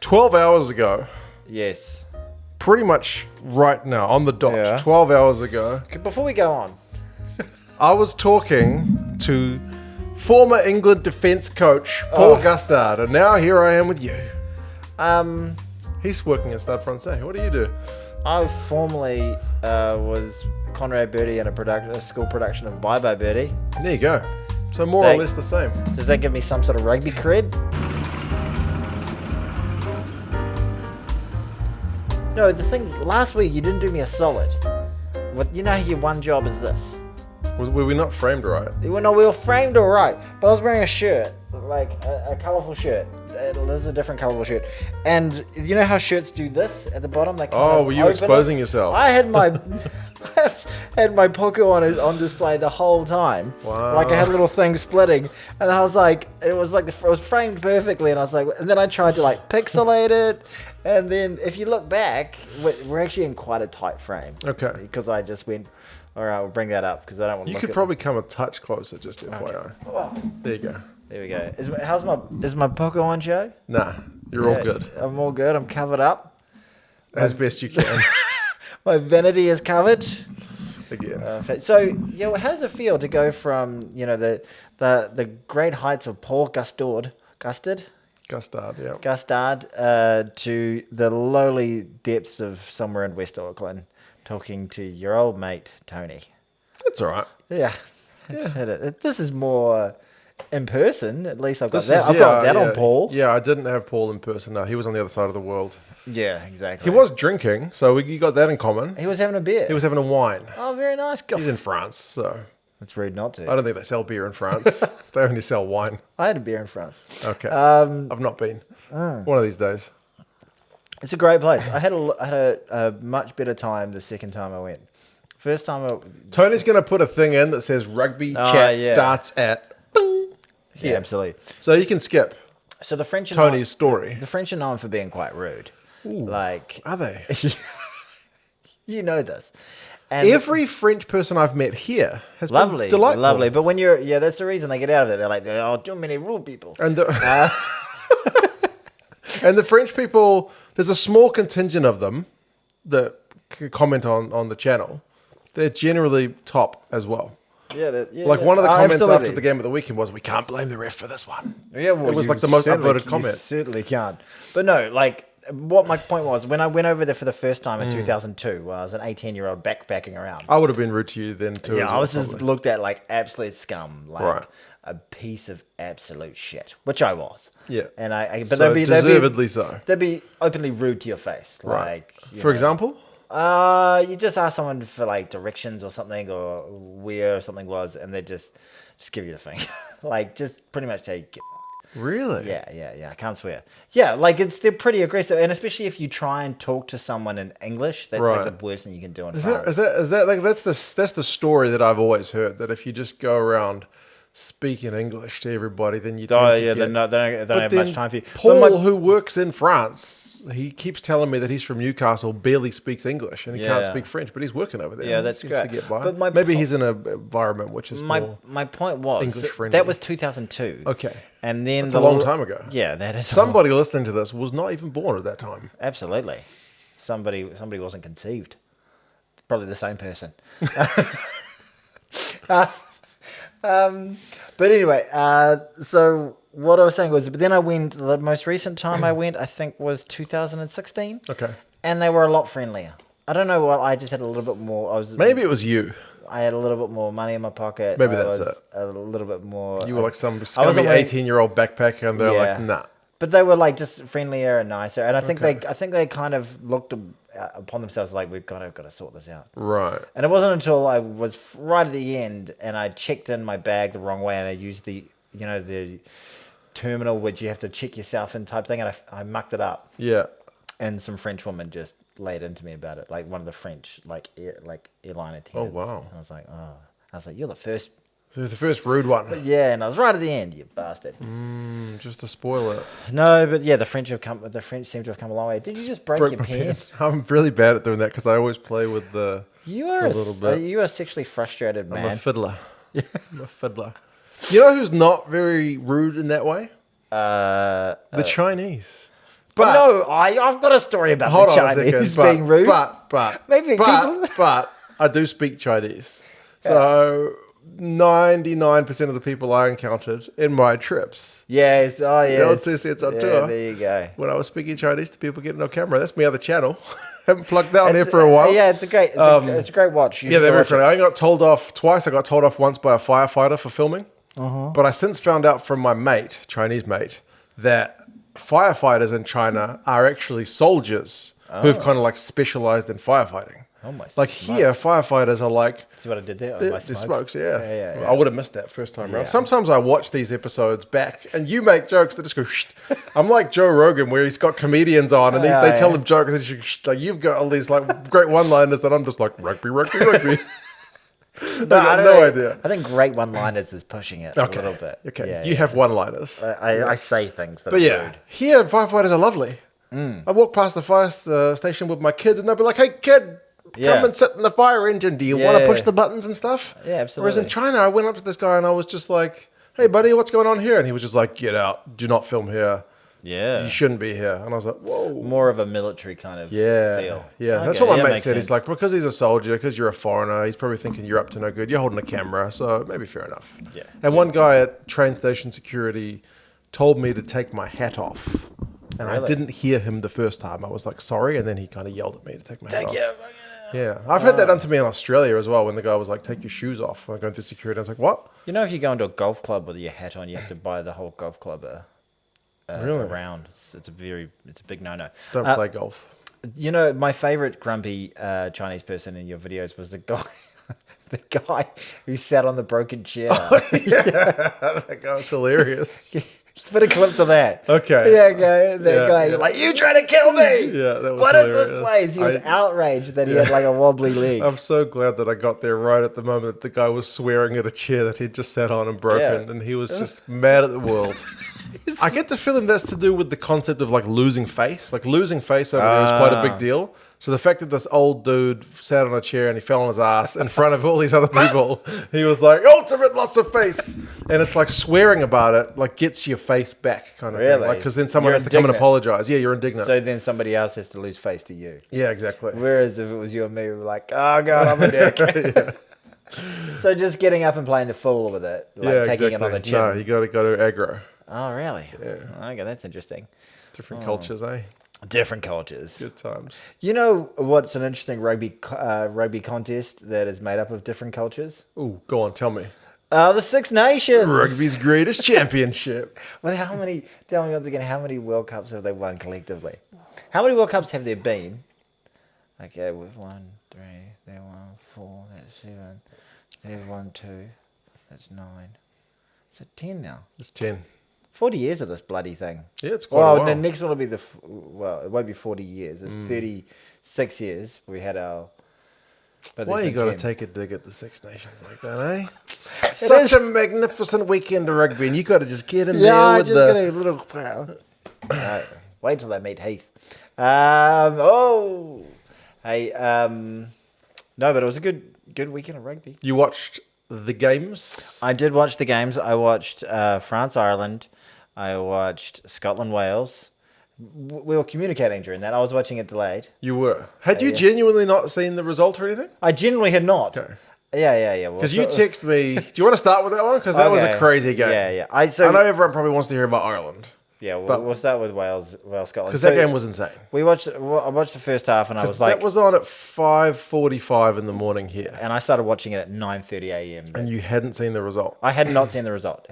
12 hours ago, Yes. pretty much right now, on the dot, Yeah. 12 hours ago, Okay, before we go on, I was talking to former England defence coach Paul Gustard, and now here I am with you. He's working at Stade Francais. What do you do? I formerly was Conrad Birdie in a school production of Bye Bye Birdie. There you go. So more or Thank- less the same. Does that give me some sort of rugby cred? No, the thing, last week you didn't do me a solid. You know how your one job is this. Were we not framed right? Well, no, we were framed all right, but I was wearing a shirt, like a colourful shirt. This is a different colourful shirt. And you know how shirts do this at the bottom? They kind of Were you open exposing it? yourself? I had my had my pocket on display the whole time. Wow. Like I had a little thing splitting, and I was like, it was framed perfectly, and I was like, and then I tried to like pixelate it, and then if you look back, we're actually in quite a tight frame. Okay. Because I just went, all right, we'll bring that up because I don't want to. You could probably come a touch closer, just FYI. There you go. There we go. Is my poker on, Joe? Nah, you're all good. I'm all good. I'm covered up. As best you can. My vanity is covered. Again. So, how does it feel to go from the great heights of Paul Gustard, Yeah. to the lowly depths of somewhere in West Auckland, talking to your old mate Tony? That's all right. Yeah, this is more in person. At least I've got that. I've got that on Paul. Yeah, I didn't have Paul in person. No, he was on the other side of the world. Yeah, exactly. He was drinking, so you got that in common. He was having a beer. He was having a wine. Oh, very nice. He's in France, so That's rude not to. I don't think they sell beer in France. They only sell wine. I had a beer in France. Okay. I've not been. One of these days. It's a great place. I had a much better time the second time I went. First time Tony's going to put a thing in that says rugby chat starts at yeah, absolutely. So you can skip So the French are Tony's story. The French are known for being quite rude. Ooh, Like are they? you know this. And Every French person I've met here has lovely, been delightful. lovely. But when that's the reason they get out of it. They're like, oh, too many rude people. And and the French people, there's a small contingent of them that comment on the channel. They're generally top as well. Like one of the comments after the game of the weekend was, "We can't blame the ref for this one." Yeah, well, it was you like the most certainly- upvoted comment. You certainly can't. But no, like what my point was when I went over there for the first time in 2002, when I was an 18-year-old backpacking around. I would have been rude to you then too. Yeah, I was probably. just looked at like absolute scum, like Right. a piece of absolute shit, which I was. Yeah. And but So deservedly so. They'd be openly rude to your face, Right. like you For know. example, You just ask someone for like directions or something, or where something was, and they just give you the thing, like just pretty much take. really? Yeah. I can't swear. Yeah, like they're pretty aggressive, and especially if you try and talk to someone in English, that's Right. like the worst thing you can do in Is France. that like that's the story that I've always heard, that if you just go around speaking English to everybody, then you tend to yeah, get... they don't But have then much time for you. Paul, But who works in France, he keeps telling me that he's from Newcastle, barely speaks English, and he can't Yeah. speak French, but he's working over there. Yeah, He that's seems great. to get by. But maybe he's in an environment which is more... my point was English friendly. that was 2002. Okay. And then That's a long time ago. Yeah, that is Somebody listening to this was not even born at that time. absolutely. Somebody wasn't conceived. Probably the same person. But anyway, so what I was saying was, but then I went. The most recent time I went, I think, was 2016. Okay. And they were a lot friendlier. I don't know. Well, I just had a little bit more. Maybe it was you. I had a little bit more money in my pocket. Maybe I that's was it. A little bit more. You were like some I wasn't scummy wearing- 18-year-old backpacker, and they're like, nah. But they were like just friendlier and nicer, and I think they kind of looked upon themselves like we've got to sort this out. Right. And it wasn't until I was right at the end and I checked in my bag the wrong way and I used the terminal which you have to check yourself in type thing, and I mucked it up. Yeah. And some French woman just laid into me about it, like one of the French airline attendants. Oh, wow. And I was like, you're the first. So the first rude one. Yeah, and I was right at the end, you bastard. Just to spoil it. No, but yeah, the French seem to have come a long way. Did you just break your my pen? I'm really bad at doing that because I always play with the... You are a little bit. You are sexually frustrated, man. I'm a fiddler. I'm a fiddler. You know who's not very rude in that way? The Chinese. But no, I've got a story about the Chinese being rude. But maybe but I do speak Chinese. So 99% of the people I encountered in my trips. Yes, oh yes. On tour. There you go. When I was speaking Chinese to people getting on camera, that's my other channel. Haven't plugged that on here for a while. Yeah, it's a great watch. They're very friendly. I got told off twice. I got told off once by a firefighter for filming. But I since found out from my mate, Chinese mate, that firefighters in China are actually soldiers who've kind of like specialized in firefighting. Oh my! Like here, firefighters are like. See what I did there? They're smokes, yeah. I would have missed that first time around. Sometimes I watch these episodes back, and you make jokes that just go. Shh. I'm like Joe Rogan, where he's got comedians on, and they tell him jokes, and like you've got all these like great one-liners that I'm just like rugby. No idea. I think great one-liners is pushing it a little bit. Okay, you have one-liners. I say things that are rude. Here firefighters are lovely. I walk past the fire station with my kids, and they'll be like, "Hey, kid, come and sit in the fire engine. Do you want to push the buttons and stuff?" Yeah, absolutely. Whereas in China, I went up to this guy, and I was just like, "Hey, buddy, what's going on here?" And he was just like, "Get out. Do not film here. Yeah. You shouldn't be here." And I was like, "Whoa." More of a military kind of feel. Yeah, that's what my mate said. He's like, because he's a soldier, because you're a foreigner, he's probably thinking you're up to no good. You're holding a camera, so maybe fair enough. Yeah. And one guy at train station security told me to take my hat off. And I didn't hear him the first time. I was like, sorry. And then he kind of yelled at me to take my hat off. Yeah. I've had that done to me in Australia as well, when the guy was like, take your shoes off. When I'm going through security, I was like, what? You know, if you go into a golf club with your hat on, you have to buy the whole golf club around. It's a big no-no. Don't play golf. You know, my favorite grumpy Chinese person in your videos was the guy who sat on the broken chair. That guy was hilarious. Put a clip to that. Okay. That guy, you're like, you trying to kill me? Yeah, that was What hilarious. is this place? He was outraged that he had like a wobbly leg. I'm so glad that I got there right at the moment that the guy was swearing at a chair that he'd just sat on and broken, and he was just mad at the world. I get the feeling that's to do with the concept of like losing face. Like losing face over there is quite a big deal. So the fact that this old dude sat on a chair and he fell on his ass in front of all these other people, he was like, ultimate loss of face. And it's like swearing about it, like gets your face back kind of thing. Like, because then someone has to come and apologize. Yeah, you're indignant. So then somebody else has to lose face to you. Yeah, exactly. Whereas if it was you and me, we were like, oh God, I'm a dick. So just getting up and playing the fool with it, like taking it on the chin. No, you got to aggro. Oh, really? Yeah. Okay, that's interesting. Different cultures, eh? Different cultures. Good times. You know what's an interesting rugby contest that is made up of different cultures? Ooh, go on, tell me. The Six Nations. Rugby's greatest championship. Well, tell me once again, how many World Cups have they won collectively? How many World Cups have there been? Okay, we've won 3, they won 4, that's 7. They've won 2, that's 9. It's at 10 now. It's 10. 40 years of this bloody thing. Yeah, it's quite a while. The next one will be it won't be 40 years. It's 36 years. We had our... Why you got to take a dig at the Six Nations like that, eh? Such a magnificent weekend of rugby, and you got to just get in there with get a little... wait till they meet Heath. No, but it was a good weekend of rugby. You watched the games? I did watch the games. I watched France-Ireland. I watched Scotland-Wales. We were communicating during that. I was watching it delayed. You were. Had you genuinely not seen the result or anything? I genuinely had not. Okay. Yeah. Because you text me. Do you want to start with that one? Because that was a crazy game. Yeah. I know everyone probably wants to hear about Ireland. Yeah, we'll start with Wales, Scotland. Because that game was insane. I watched the first half, and I was like... That was on at 5:45 in the morning here. And I started watching it at 9:30 a.m. And you hadn't seen the result? I had not seen the result.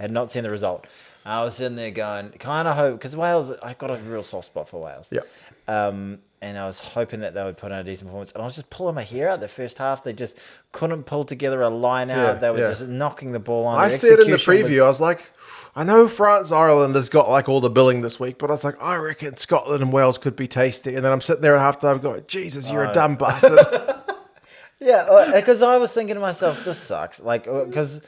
I was sitting there going, kind of hope... Because Wales, I got a real soft spot for Wales. Yeah. And I was hoping that they would put in a decent performance. And I was just pulling my hair out the first half. They just couldn't pull together a line out. They were just knocking the ball on. I said in the preview, I was like... I know France-Ireland has got like all the billing this week, but I was like, I reckon Scotland and Wales could be tasty. And then I'm sitting there at halftime going, Jesus, you're a dumb bastard. Yeah, because I was thinking to myself, this sucks. Like, because,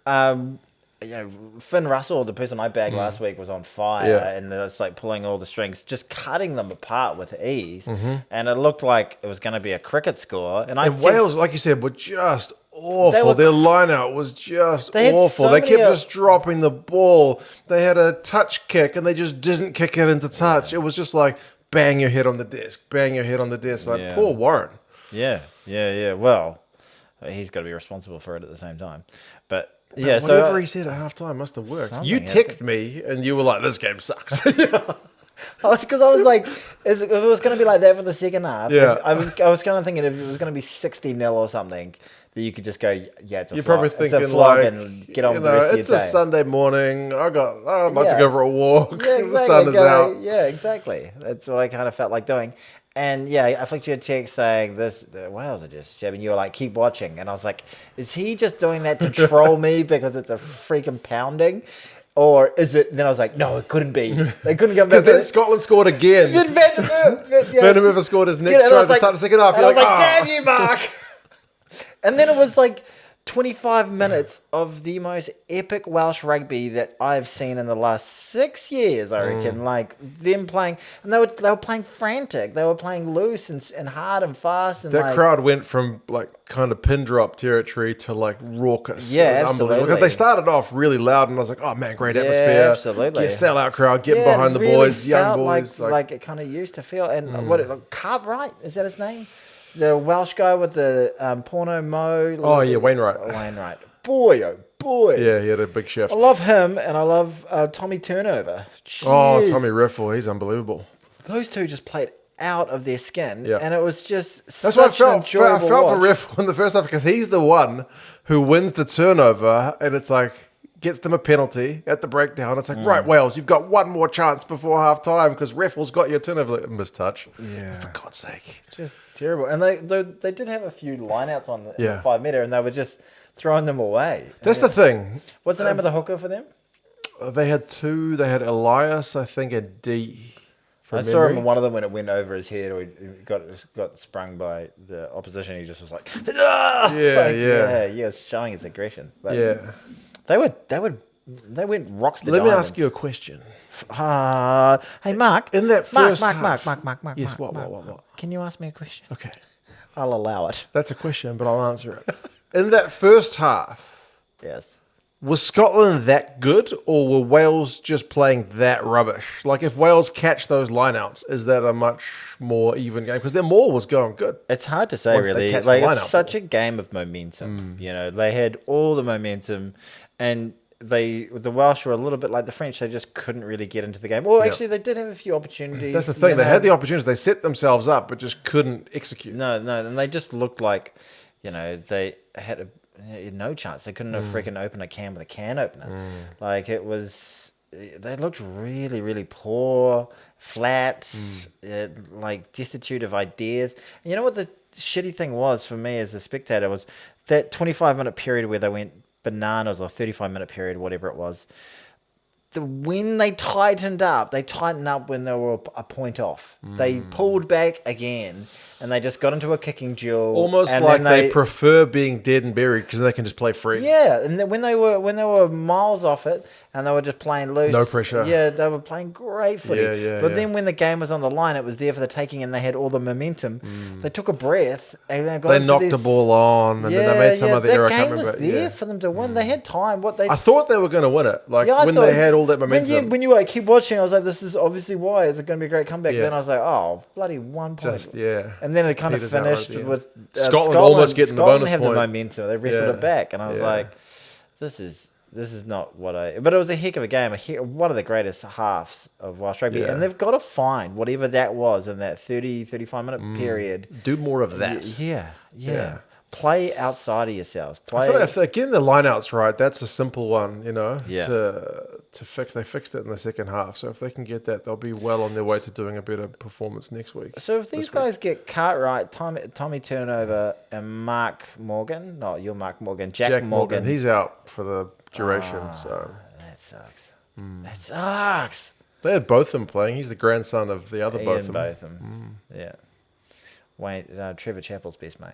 Finn Russell, the person I bagged last week, was on fire. And it's like pulling all the strings, just cutting them apart with ease. And it looked like it was going to be a cricket score. And Wales, like you said, were just awful. Their line-out was just awful. They kept just dropping the ball. They had a touch kick, and they just didn't kick it into touch. It was just like, bang your head on the desk, bang your head on the desk. Like, poor Warren. Yeah. Well, he's got to be responsible for it at the same time. But yeah, whatever he said at halftime must have worked. You texted me, and you were like, this game sucks. Because I was like, if it was going to be like that for the second half, I was kind of thinking if it was going to to be 60-0 or something, that you could just go, yeah, it's a flog. You're probably thinking, it's a flog, like, and get on with the rest of your day. It's a Sunday morning. I'd like to go for a walk. Yeah, exactly. The sun is out. Yeah, exactly. That's what I kind of felt like doing. And yeah, I flicked you a text saying the Wales are just shabby. And you were like, keep watching. And I was like, is he just doing that to troll me because it's a freaking pounding? Or is it? Then I was like, no, it couldn't be. They couldn't come back. Because then Scotland scored again. Then Van der Merwe scored his next try to start the second half. I was like, damn you, Mark. And then it was like 25 minutes of the most epic Welsh rugby that I've seen in the last 6 years, I reckon. Like, them playing, and they were playing frantic. They were playing loose and hard and fast. And that crowd went from, like, kind of pin drop territory to, like, raucous. Yeah, absolutely. Because they started off really loud, and I was like, oh, man, great atmosphere. Absolutely. Yeah, sellout crowd, getting behind the boys, young boys. Like it kind of used to feel. And Cartwright, is that his name? The Welsh guy with the porno mo. Wainwright. Boy, oh boy. Yeah, he had a big shift. I love him, and I love Tommy Turnover. Jeez. Oh, Tommy Riffle, he's unbelievable. Those two just played out of their skin, and it was just That's why I felt for Riffle in the first half, because he's the one who wins the turnover, and it's like, gets them a penalty at the breakdown. It's like, right, Wales, you've got one more chance before half time because Riffle's got your turnover. Mistouch. Yeah. For God's sake. Just terrible. And they did have a few lineouts on the 5 metre, and they were just throwing them away. That's the thing. What's the name of the hooker for them? They had two. They had Elias, I think, and D. I saw him in one of them when it went over his head, or he got sprung by the opposition. He just was like, ah! He was showing his aggression. But They went rocks to Let me ask you a question. Hey, Mark. In that first Mark. Yes, Mark, what? Can you ask me a question? Okay. I'll allow it. That's a question, but I'll answer it. In that first half, yes, was Scotland that good, or were Wales just playing that rubbish? Like, if Wales catch those lineouts, is that a much more even game? Because their maul was going good. It's hard to say, really. Like, it's such a game of momentum. You know, they had all the momentum, and the Welsh were a little bit like the French. They just couldn't really get into the game. Well, actually, they did have a few opportunities. That's the thing. They had the opportunities. They set themselves up, but just couldn't execute. No, and they just looked like, they had no chance. They couldn't have freaking opened a can with a can opener. Like, it was, they looked really, really poor, flat, like destitute of ideas. And you know what the shitty thing was for me as a spectator was that 25-minute period where they went bananas, or 35-minute period, whatever it was. When they tightened up when they were a point off. They pulled back again, and they just got into a kicking duel. Almost like they prefer being dead and buried because they can just play free. Yeah, and then when they were miles off it, and they were just playing loose. No pressure. Yeah, they were playing great footy. But then when the game was on the line, it was there for the taking, and they had all the momentum. They took a breath, and they knocked the ball on, and then they made some other error coming back. That game was there for them to win. They had time. I thought they were going to win it. Like, when they had all that momentum. When you like keep watching, I was like, this is obviously why. Is it going to be a great comeback? Then I was like, oh, bloody 1 point. And then it kind of finished with Scotland almost getting the bonus point. Scotland have the momentum. They wrestled it back, and I was like, this is not what I... But it was a heck of a game. One of the greatest halves of Welsh rugby. And they've got to find whatever that was in that 30, 35-minute period. Do more of that. Yeah. Play outside of yourselves. I feel like if they're getting the lineouts right, that's a simple one, to fix. They fixed it in the second half. So if they can get that, they'll be well on their way to doing a better performance next week. So if these guys get Cartwright, Tommy Turnover, and Mark Morgan, no, you're Mark Morgan, Jack Morgan. He's out for the duration. So that sucks. That sucks. They had both of them playing. He's the grandson of the other both of them. Yeah. Wait, Trevor Chappell's best mate.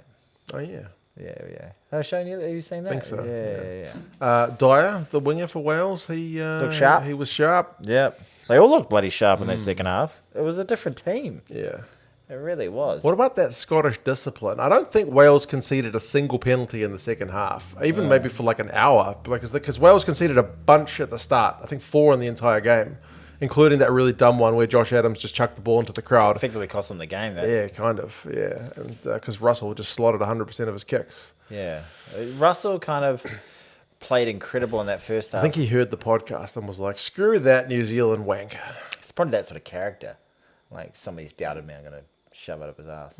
Oh, yeah. Yeah. I was showing you. Have you seen that? I think so. Yeah. Dyer, the winger for Wales, he looked sharp. He was sharp. Yep. They all looked bloody sharp in their second half. It was a different team. Yeah. It really was. What about that Scottish discipline? I don't think Wales conceded a single penalty in the second half, even maybe for like an hour, because Wales conceded a bunch at the start. I think 4 in the entire game, including that really dumb one where Josh Adams just chucked the ball into the crowd. Effectively cost them the game, though. Yeah, kind of. Yeah, and because Russell just slotted 100% of his kicks. Yeah, Russell kind of played incredible in that first half. I think he heard the podcast and was like, "Screw that New Zealand wank." It's probably that sort of character. Like, somebody's doubted me, I'm going to shove it up his ass.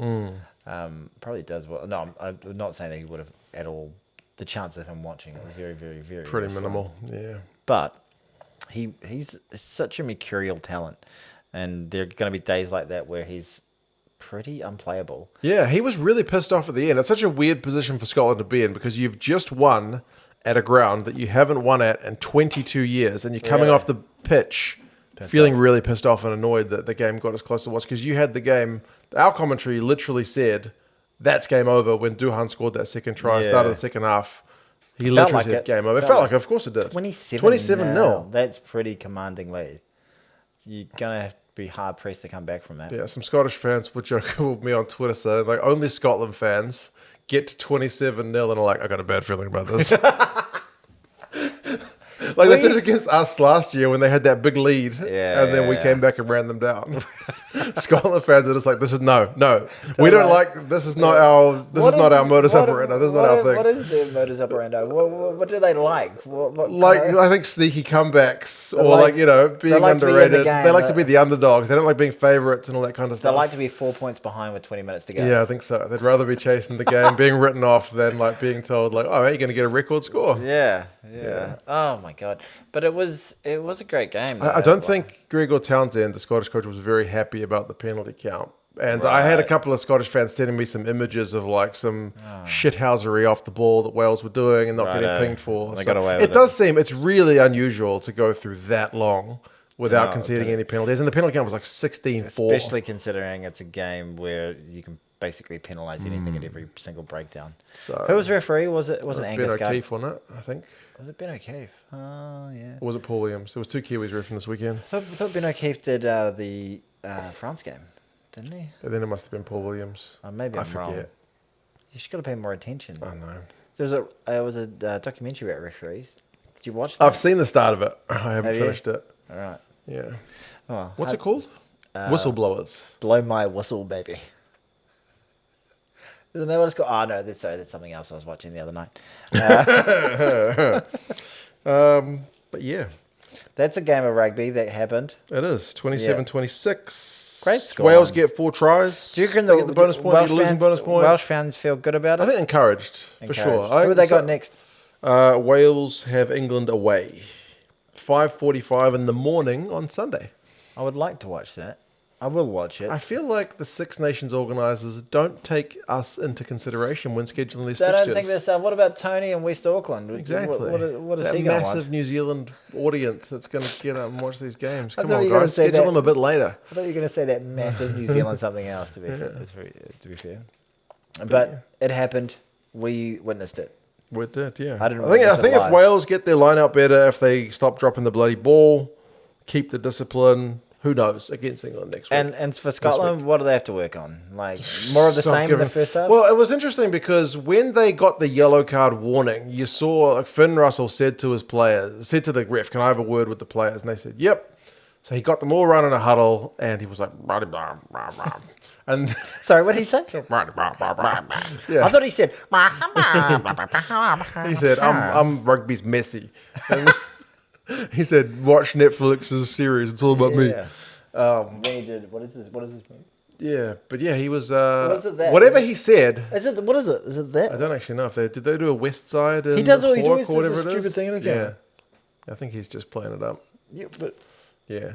Probably does well. No, I'm not saying that he would have at all. The chance of him watching it was very, very, very pretty very minimal. Yeah, but he's such a mercurial talent, and there are going to be days like that where he's pretty unplayable. Yeah, he was really pissed off at the end. It's such a weird position for Scotland to be in because you've just won at a ground that you haven't won at in 22 years, and you're coming off the pitch feeling really pissed off and annoyed that the game got as close as it was because you had the game. Our commentary literally said, "That's game over" when Duhan scored that second try, started the second half. He literally said game over. It felt like it, of course it did. 27-0. That's pretty commanding lead. You're going to have to be hard pressed to come back from that. Yeah, some Scottish fans would joke with me on Twitter saying, like, only Scotland fans get to 27-0 and are like, I got a bad feeling about this. Like they did it against us last year when they had that big lead, and then we came back and ran them down. Scotland fans are just like, "This is no. We don't like. This is not our. This is not our modus operandi. This is not our thing." What is their modus operandi? What do they like? I think sneaky comebacks or being underrated. They like to be the underdogs. They don't like being favourites and all that kind of stuff. They like to be 4 points behind with 20 minutes to go. Yeah, I think so. They'd rather be chasing the game, being written off, than like being told like, "Oh, mate, you're going to get a record score." Yeah. Oh my god! But it was a great game. I don't think Gregor Townsend, the Scottish coach, was very happy about the penalty count. And I had a couple of Scottish fans sending me some images of like some shithousery off the ball that Wales were doing and not getting pinged for. They got away with it. It does seem it's really unusual to go through that long without conceding any penalties. And the penalty count was like 16-4. Especially considering it's a game where you can basically penalise anything at every single breakdown. So who was the referee? Was it Angus Ben O'Keefe, wasn't it? I think. Was it Ben O'Keefe? Oh, yeah. Or was it Paul Williams? There was 2 Kiwis reffing this weekend. I thought Ben O'Keefe did the France game, didn't he? And then it must have been Paul Williams. Maybe I'm wrong. You just got to pay more attention. I know. There was a documentary about referees. Did you watch that? I've seen the start of it. I haven't finished it. All right. Yeah. Oh, what's it called? Whistleblowers. Blow my whistle, baby. Isn't that what it's called? Oh, no, that's something else I was watching the other night. But yeah. That's a game of rugby that happened. It is. 27-26. Great score. Wales get 4 tries. Do you reckon they get the bonus point? Losing bonus point? Welsh fans feel good about it? I think encouraged. For sure. Who have they got next? Wales have England away. 5:45 in the morning on Sunday. I would like to watch that. I will watch it. I feel like the Six Nations organisers don't take us into consideration when scheduling these fixtures. fixtures. I don't think they're stuff. What about Tony in West Auckland? Exactly. What is that he going to watch? massive New Zealand audience that's going to get up and watch these games. Come on, guys. Schedule them a bit later. I thought you were going to say that massive New Zealand something else, to be fair. But it happened. We witnessed it. We did, yeah. I think if Wales get their line out better, if they stop dropping the bloody ball, keep the discipline, who knows, against England next week. And for Scotland, what do they have to work on? Like, more of the same in the first half? Well, it was interesting because when they got the yellow card warning, you saw like Finn Russell said to the ref, "Can I have a word with the players?" And they said, "Yep." So he got them all running a huddle, and he was like, blah, blah, blah, blah. And sorry, what did he say? Yeah. I thought he said, he said, I'm rugby's messy. And he said, watch Netflix's series. It's all about me. What is this mean? Yeah, but yeah, he was. What is it that? Whatever he said. What is it? Is it that? I don't actually know if did they do a West Side? He does all he does. It's a stupid thing in the game. Yeah, I think he's just playing it up. Yeah, but yeah,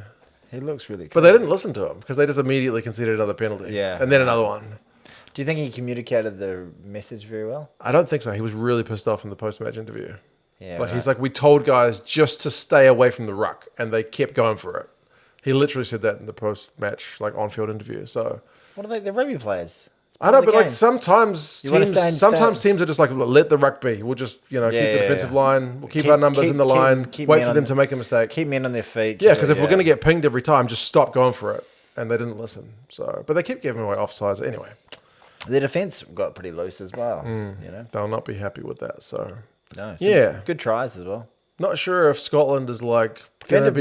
he looks really. Cool. But they didn't listen to him because they just immediately conceded another penalty. Yeah, and then another one. Do you think he communicated the message very well? I don't think so. He was really pissed off in the post-match interview. Yeah, like he's like, we told guys just to stay away from the ruck, and they kept going for it. He literally said that in the post-match, like on-field interview. So, what are they? They're rugby players. I know, but like sometimes teams are just like, let the ruck be. We'll just keep the defensive line. We'll keep our numbers in the line. Wait for them to make a mistake. Keep men on their feet. Yeah, because if we're going to get pinged every time, just stop going for it. and they didn't listen. So, but they kept giving away offsides anyway. Their defence got pretty loose as well. You know, they'll not be happy with that. So, good tries as well. Not sure if Scotland is like Van der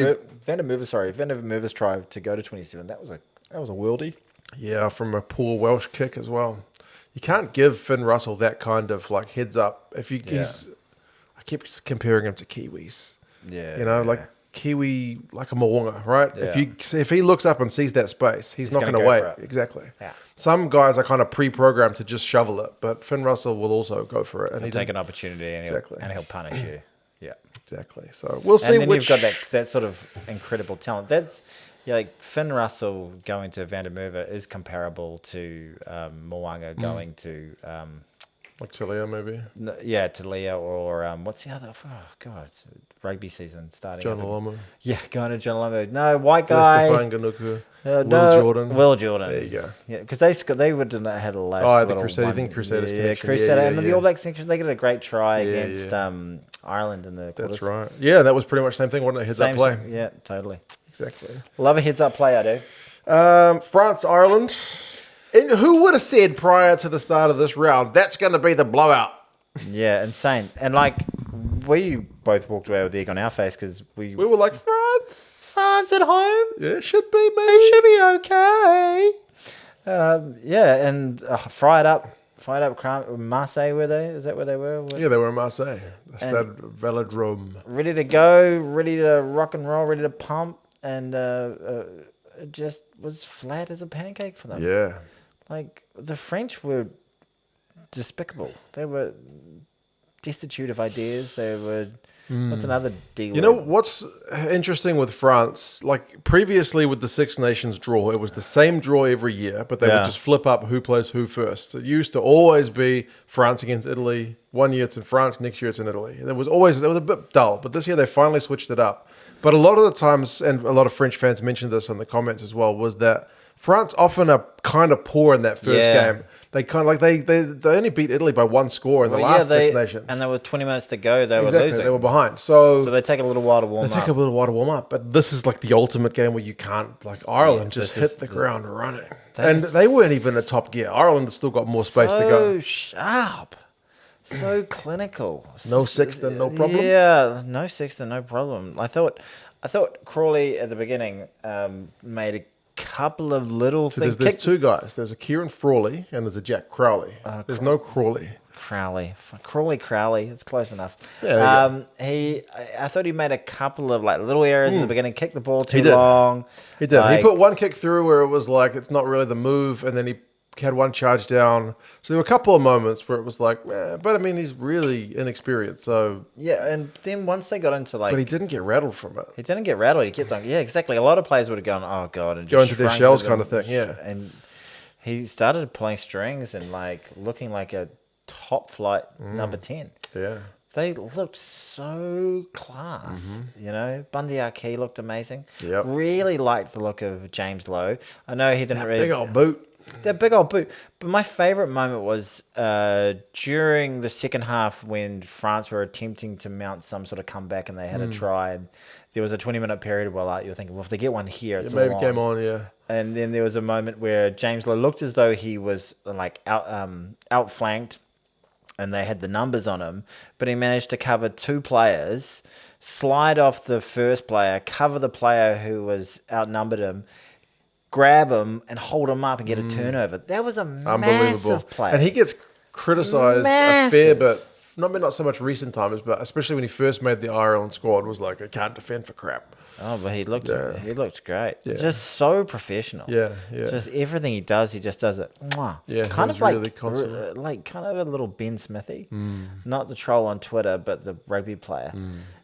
Merwe's try to go to 27. That was a worldie. Yeah, from a poor Welsh kick as well. You can't give Finn Russell that kind of like heads up. If you, I keep comparing him to Kiwis. Yeah, you know, like Kiwi, like a Mo'unga, right? Yeah. If he looks up and sees that space, he's not going to wait. Exactly. Yeah. Some guys are kind of pre-programmed to just shovel it, but Finn Russell will also go for it, and he'll take an opportunity, and he'll punish you. Yeah, exactly. So we'll see. And then you've got that sort of incredible talent. That's like Finn Russell going to Van der Merwe is comparable to Mo'unga going to. Like Talia, maybe? Talia or what's the other? Oh, God, rugby season starting. John Alomo. Yeah, going to John Alomo. No, white guy. Stefan Ganuku. Will Jordan. There you go. Yeah, because they would have had a last. Oh, the Crusaders. I think Crusaders connection. Crusader. And the All Blacks section, they get a great try against Ireland in the quarters. That's right. Yeah, that was pretty much the same thing, wasn't it? Heads-up play. Yeah, totally. Exactly. Love a heads-up play, I do. France, Ireland. And who would have said prior to the start of this round, that's going to be the blowout? Yeah, insane. And like, we both walked away with the egg on our face because we were like, France at home. Yeah, it should be, maybe. It should be okay. And fried up Marseille, were they? Is that where they were? Yeah, they were in Marseille. Stade Velodrome. Ready to go, ready to rock and roll, ready to pump. And it just was flat as a pancake for them. Yeah. Like, the French were despicable. They were destitute of ideas. They were... What's another D word? You know, what's interesting with France, like previously with the Six Nations draw, it was the same draw every year, but they would just flip up who plays who first. It used to always be France against Italy. One year it's in France, next year it's in Italy. It was a bit dull, but this year they finally switched it up. But a lot of the times, and a lot of French fans mentioned this in the comments as well, was that France often are kind of poor in that first game. They kind of like they only beat Italy by one score in the last Six Nations, and there were 20 minutes to go. They were losing. They were behind, so they take a little while to warm up. But this is like the ultimate game where you can't, like Ireland, just hit the ground running, and they weren't even in top gear. Ireland has still got more space to go. So sharp, so clinical. No Sexton, no problem. Yeah, no Sexton, no problem. I thought Crawley at the beginning made a couple of little things. There's two guys. There's a Kieran Frawley and there's a Jack Crowley. There's no Crawley. Crowley. It's close enough. Yeah, I thought he made a couple of like little errors at the beginning. Kicked the ball too long. He did. He put one kick through where it was like it's not really the move, and then he had one charge down. So there were a couple of moments where it was like, but I mean, he's really inexperienced. So yeah, and then once they got into like, but he didn't get rattled from it. He didn't get rattled. He kept on. Yeah, exactly. A lot of players would have gone, oh god, and go into their shells kind of thing. Yeah, and he started playing strings and like looking like a top flight number 10. Yeah. They looked so class, you know. Bundy Archie looked amazing. Yep. Really liked the look of James Lowe. I know he didn't really... Big old boot. That big old boot. But my favourite moment was during the second half when France were attempting to mount some sort of comeback and they had a try. And there was a 20-minute period where you were thinking, well, if they get one here, it's maybe all game on, yeah. And then there was a moment where James Lowe looked as though he was like outflanked and they had the numbers on him, but he managed to cover two players, slide off the first player, cover the player who was outnumbered him, grab him and hold him up and get a turnover. That was a massive play. And he gets criticised a fair bit, not so much recent times, but especially when he first made the Ireland squad, was like, I can't defend for crap. Oh, but he looked great. Yeah. Just so professional. Yeah. Just everything he does it. Mwah. Yeah, kind of really consummate. like kind of a little Ben Smithy, not the troll on Twitter, but the rugby player.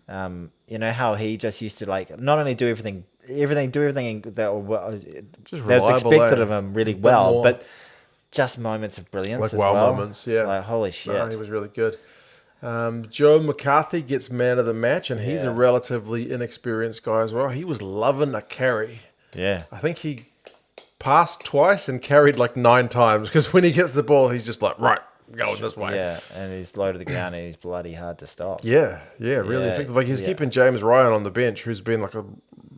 You know how he just used to like not only do everything that's expected of him really well, but just moments of brilliance like as wow well. Moments, yeah. Like holy shit, no, he was really good. Joe McCarthy gets man of the match, and he's a relatively inexperienced guy as well. He was loving a carry. Yeah. I think he passed twice and carried like 9 times, because when he gets the ball, he's just like, right, going this way. Yeah, and he's low to the ground and he's bloody hard to stop. Yeah, really effective. Like he's keeping James Ryan on the bench, who's been like a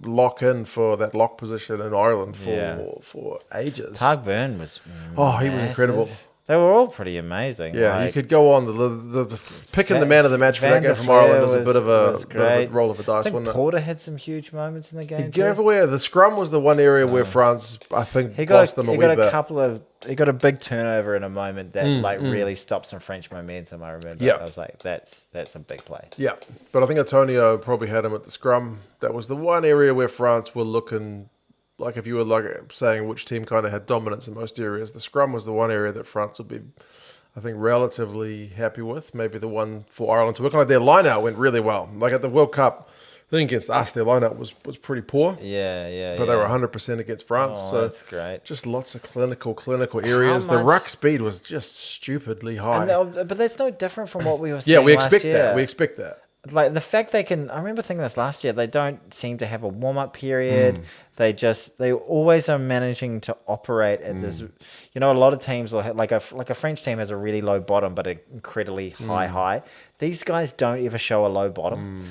lock in for that lock position in Ireland for ages. Tag Byrne was he was incredible. They were all pretty amazing. Yeah, you could go on the picking the man of the match for that game from Ireland was a bit of a roll of the dice, wasn't it? Porter had some huge moments in the game. He gave away. The scrum was the one area where France, I think, lost them a wee bit. He got a big turnover in a moment that really stopped some French momentum. I remember. Yeah, I was like, that's a big play. Yeah, but I think Antonio probably had him at the scrum. That was the one area where France were looking. Like if you were like saying which team kind of had dominance in most areas, the scrum was the one area that France would be, I think, relatively happy with. Maybe the one for Ireland to work on. Like their line-out went really well. Like at the World Cup, I think against us, their line-out was pretty poor. But they were 100% against France. So that's great. Just lots of clinical areas. The ruck speed was just stupidly high. But that's no different from what we were saying we expect that. We expect that. Like the fact I remember thinking this last year, they don't seem to have a warm-up period. They always are managing to operate at this. A lot of teams will have, like a French team has a really low bottom, but an incredibly high. These guys don't ever show a low bottom.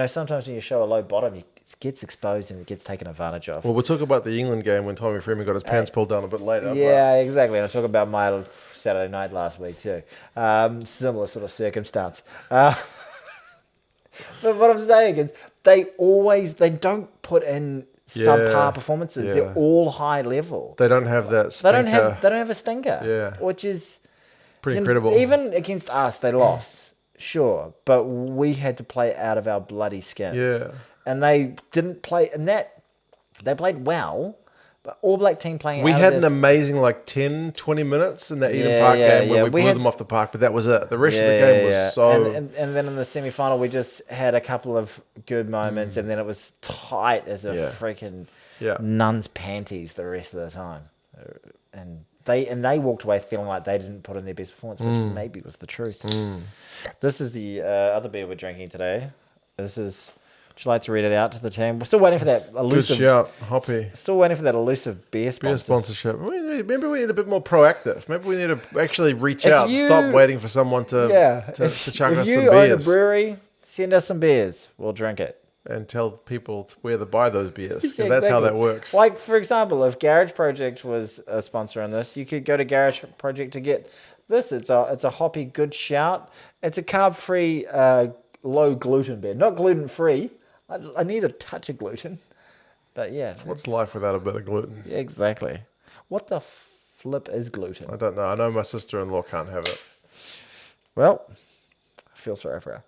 Sometimes when you show a low bottom, it gets exposed and it gets taken advantage of. Well, we'll talk about the England game when Tommy Freeman got his pants pulled down a bit later. Yeah, exactly. And I'll talk about my Saturday night last week too. Similar sort of circumstance. But what I'm saying is they don't put in subpar performances. They're all high level. They don't have that stinker. They don't have a stinker. Yeah. Which is pretty incredible. Even against us, they lost. Sure. But we had to play out of our bloody skins. Yeah. And they didn't play they played well. But All Black team playing we had an amazing 10, 20 minutes in that Eden Park game when we blew them off the park, but that was it. The rest of the game was so... And then in the semi-final, we just had a couple of good moments, and then it was tight as a freaking nun's panties the rest of the time. And they walked away feeling like they didn't put in their best performance, which maybe was the truth. This is the other beer we're drinking today. This is... Would you like to read it out to the team? We're still waiting for that elusive... Good shout, Hoppy. Still waiting for that elusive beer sponsorship. Maybe we need a bit more proactive. Maybe we need to actually reach out and stop waiting for someone to chuck us some beers. If you own a brewery, send us some beers. We'll drink it. And tell people where to buy those beers. Because that's how that works. Like, for example, if Garage Project was a sponsor on this, you could go to Garage Project to get this. It's a hoppy good shout. It's a carb-free, low-gluten beer. Not gluten-free. I need a touch of gluten. But yeah. What's life without a bit of gluten? Yeah, exactly. What the flip is gluten? I don't know. I know my sister-in-law can't have it. Well, I feel sorry for her.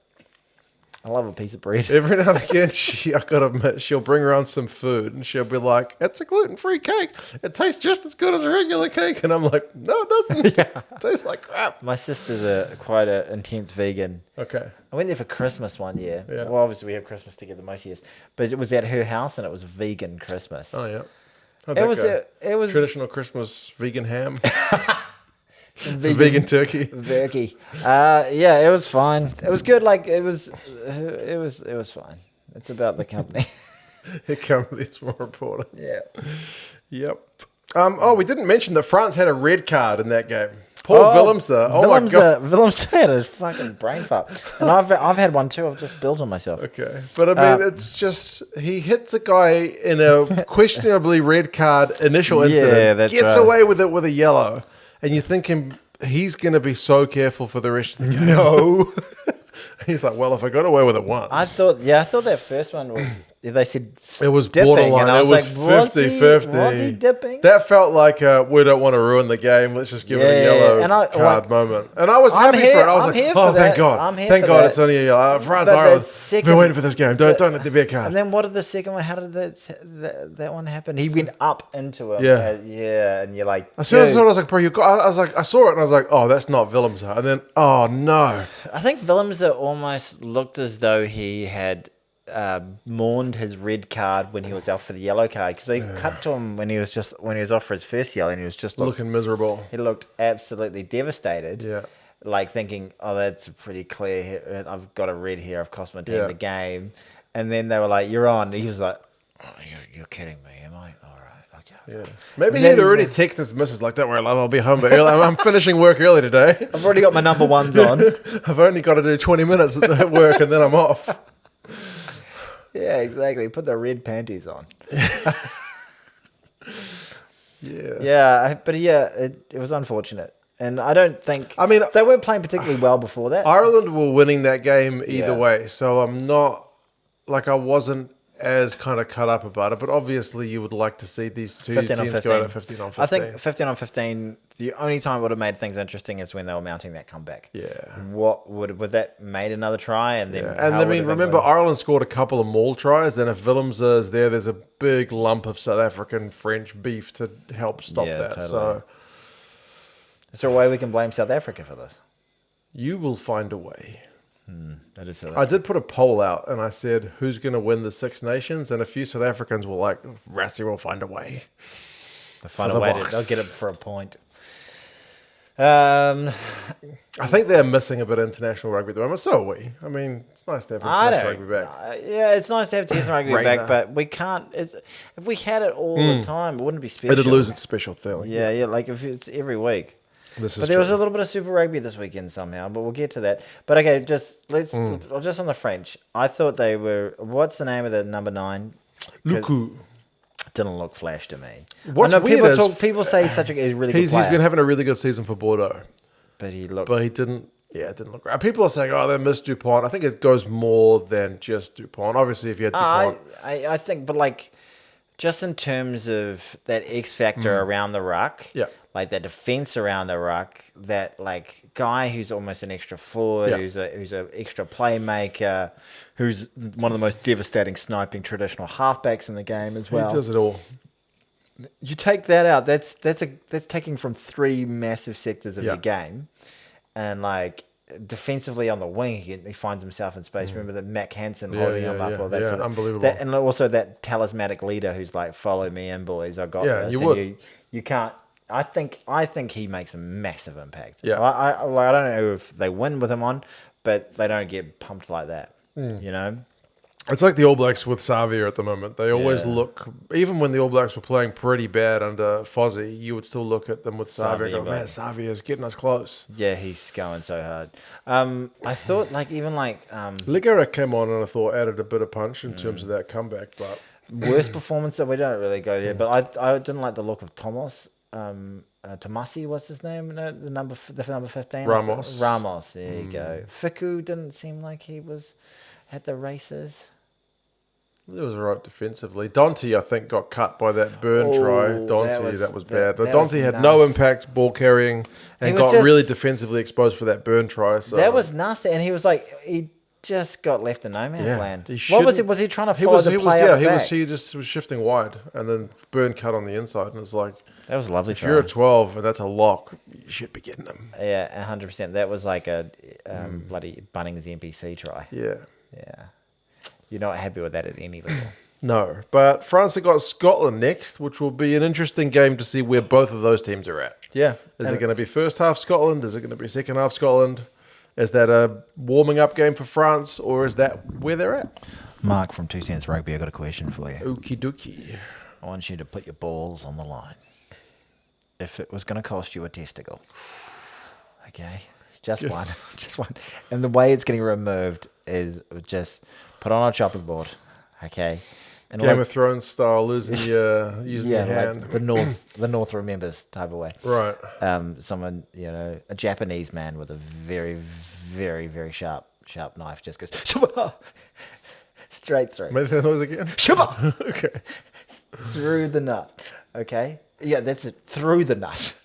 I love a piece of bread. Every now and again, I gotta admit, she'll bring around some food and she'll be like, "It's a gluten-free cake. It tastes just as good as a regular cake." And I'm like, "No, it doesn't. It tastes like crap." My sister's quite an intense vegan. Okay. I went there for Christmas one year. Yeah. Well, obviously we have Christmas together most years, but it was at her house and it was vegan Christmas. Oh yeah. It was traditional Christmas vegan ham. Vegan turkey. Turkey. It was fine. It was good. It was fine. It's about the company. The company is more important. Yeah. Yep. We didn't mention that France had a red card in that game. Paul Willemse. My God. Willemse had a fucking brain fuck. And I've had one too. I've just built on myself. Okay. But I mean, it's just, he hits a guy in a questionably red card initial incident. Gets away with it with a yellow. And you're thinking he's going to be so careful for the rest of the game. No. He's like, well, if I got away with it once. I thought that first one was, they said it was dipping, borderline. it was 50-50. Was he dipping? That felt like we don't want to ruin the game. Let's just give it a yellow card moment. And I was happy for it. I was like, thank God. Thank God it's only a yellow. France, Ireland, we're waiting for this game. Don't let there be a card. And then what did the second one, how did that one happen? He went up into it. Yeah. And you're like, as soon as I saw it, I was like, bro, I saw it and I was like, oh, that's not Willemse. And then, oh, no. I think Willemse almost looked as though he had mourned his red card when he was out for the yellow card, because they cut to him when he was off for his first yellow and he was just looking miserable. He looked absolutely devastated. Yeah. Like thinking, oh, that's pretty clear. I've got a red here. I've cost my team the game. And then they were like, you're on. And he was like, oh, you're kidding me, am I? All right, okay. Yeah. Maybe he'd already texted his missus like, don't worry, love, I'll be home but early. I'm finishing work early today. I've already got my number ones on. I've only got to do 20 minutes at work and then I'm off. Yeah, exactly. Put the red panties on. It was unfortunate. And I don't think... I mean... They weren't playing particularly well before that. Ireland were winning that game either way, so I'm not... I wasn't as kind of cut up about it, but obviously you would like to see these two teams go at 15 on 15. I think 15 on 15, the only time it would have made things interesting is when they were mounting that comeback. Yeah. What would that made another try? And then and I mean, remember, Ireland scored a couple of maul tries, and if Willems is there's a big lump of South African-French beef to help stop that. Totally. So, is there a way we can blame South Africa for this? You will find a way. That is I did put a poll out, and I said, who's going to win the Six Nations? And a few South Africans were like, Rassie will find a way. They'll find a way. They'll get it for a point. I think they're missing a bit of international rugby at the moment. So are we. I mean, it's nice to have international rugby back. Yeah, it's nice to have Test rugby back, but we can't. If we had it all the time, it wouldn't be special. It'd lose its special feeling. Yeah, like if it's every week. But there was a little bit of Super Rugby this weekend somehow, but we'll get to that. But okay, just on the French. I thought they were. What's the name of the number 9? Luku. Didn't look flash to me. What's weird people say he's such a really good player. He's been having a really good season for Bordeaux, but he didn't. Yeah, it didn't look great. People are saying, "Oh, they missed Dupont." I think it goes more than just Dupont. Obviously, if you had Dupont, I think, but just in terms of that X factor around the ruck, like that defense around the ruck, that guy who's almost an extra forward, who's an extra playmaker, who's one of the most devastating sniping traditional halfbacks in the game as well. He does it all. You take that out, that's taking from 3 massive sectors of your game, and defensively on the wing, he finds himself in space. Remember that Mac Hansen holding him up, or that sort of, unbelievable. And also that talismanic leader who's like, "Follow me in, boys. I got this." You would. You can't. I think he makes a massive impact. Yeah. I don't know if they win with him on, but they don't get pumped like that. You know. It's like the All Blacks with Savia at the moment. They always look, even when the All Blacks were playing pretty bad under Fozzie, you would still look at them with Savia and go, man, Savia's getting us close. Yeah, he's going so hard. I thought Ligera came on and I thought added a bit of punch in terms of that comeback. But worst performance, we don't really go there. But I didn't like the look of Thomas. Tomasi, what's his name? No, the number 15. Ramos. There you go. Fiku didn't seem like he was at the races. It was all right defensively. Dante, I think, got cut by that burn try. Dante, that was bad. But Dante had no impact ball carrying and got really defensively exposed for that burn try. So that was nasty. And he was he just got left in no man's land. What was it? Was he trying to follow the play out back? He just was shifting wide and then burn cut on the inside. And it's like, that was a lovely try. If you're a 12 and that's a lock, you should be getting them. Yeah, 100%. That was like a bloody Bunnings NPC try. Yeah. Yeah. You're not happy with that at any level. No, but France have got Scotland next, which will be an interesting game to see where both of those teams are at. Yeah. Is it going to be first half Scotland? Is it going to be second half Scotland? Is that a warming up game for France, or is that where they're at? Mark from 2 Cents Rugby, I got a question for you. Okie dokie. I want you to put your balls on the line. If it was going to cost you a testicle. Okay. Just one. Just one. And the way it's getting removed is just put on a chopping board. Okay. And Game of Thrones style, using your hand. Like the North remembers type of way. Right. Someone, a Japanese man with a very, very, very sharp knife just goes straight through. Make that noise again. Okay. Through the nut. Okay. Yeah, that's it. Through the nut.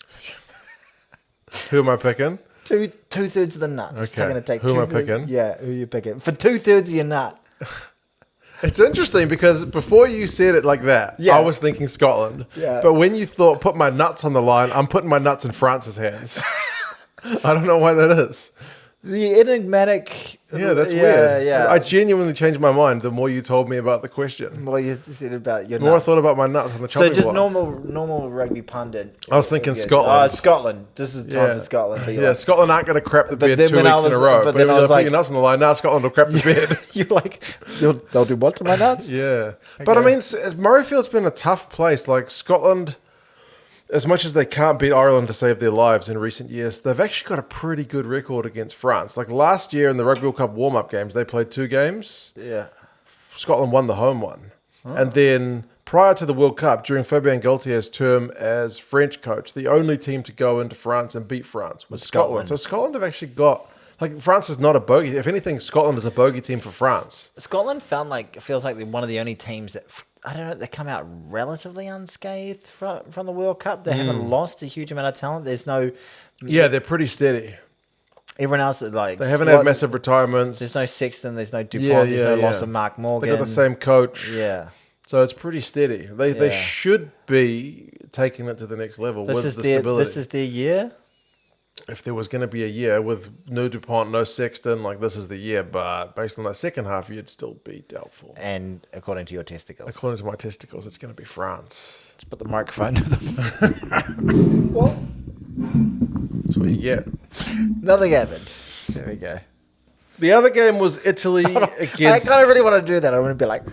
Who am I picking? Two-thirds of the nut. Okay. Who am I picking? Yeah, who are you picking? For 2/3 of your nut. It's interesting because before you said it like that, I was thinking Scotland. Yeah. But when you thought put my nuts on the line, I'm putting my nuts in France's hands. I don't know why that is. The enigmatic... Yeah, that's weird. Yeah. I genuinely changed my mind the more you told me about the question. The more you said about your nuts. The more I nuts. thought about my nuts on the chopping block. block. normal rugby pundit. I was thinking Scotland. Scotland. This is time for Scotland. But Scotland aren't going to crap the bed 2 weeks in a row. But then I was like... your nuts on the line, now Scotland will crap the bed. You're like, they'll do what to my nuts? Yeah. Okay. But I mean, Murrayfield's been a tough place. Like Scotland... As much as they can't beat Ireland to save their lives in recent years, they've actually got a pretty good record against France. Like last year in the Rugby World Cup warm-up games, they played 2 games. Yeah. Scotland won the home one. And then prior to the World Cup, during Fabien Galtier's term as French coach, the only team to go into France and beat France was Scotland. So Scotland have actually got, like, France is not a bogey. If anything, Scotland is a bogey team for France. Scotland feels like they're one of the only teams that, I don't know, they come out relatively unscathed from the World Cup. They haven't lost a huge amount of talent. There's no... Yeah, they're pretty steady. Everyone else, like... They haven't had massive retirements. There's no Sexton, there's no Dupont, there's no loss of Mark Morgan. They got the same coach. Yeah. So it's pretty steady. They should be taking it to the next level with the stability. This is their year? If there was going to be a year with no Dupont, no Sexton, like this is the year. But based on that second half, you'd still be doubtful. And according to your testicles? According to my testicles, it's going to be France. Let's put the microphone to them. What? That's what you get. Nothing happened. There we go. The other game was Italy against... I kind of really want to do that. I want to be like...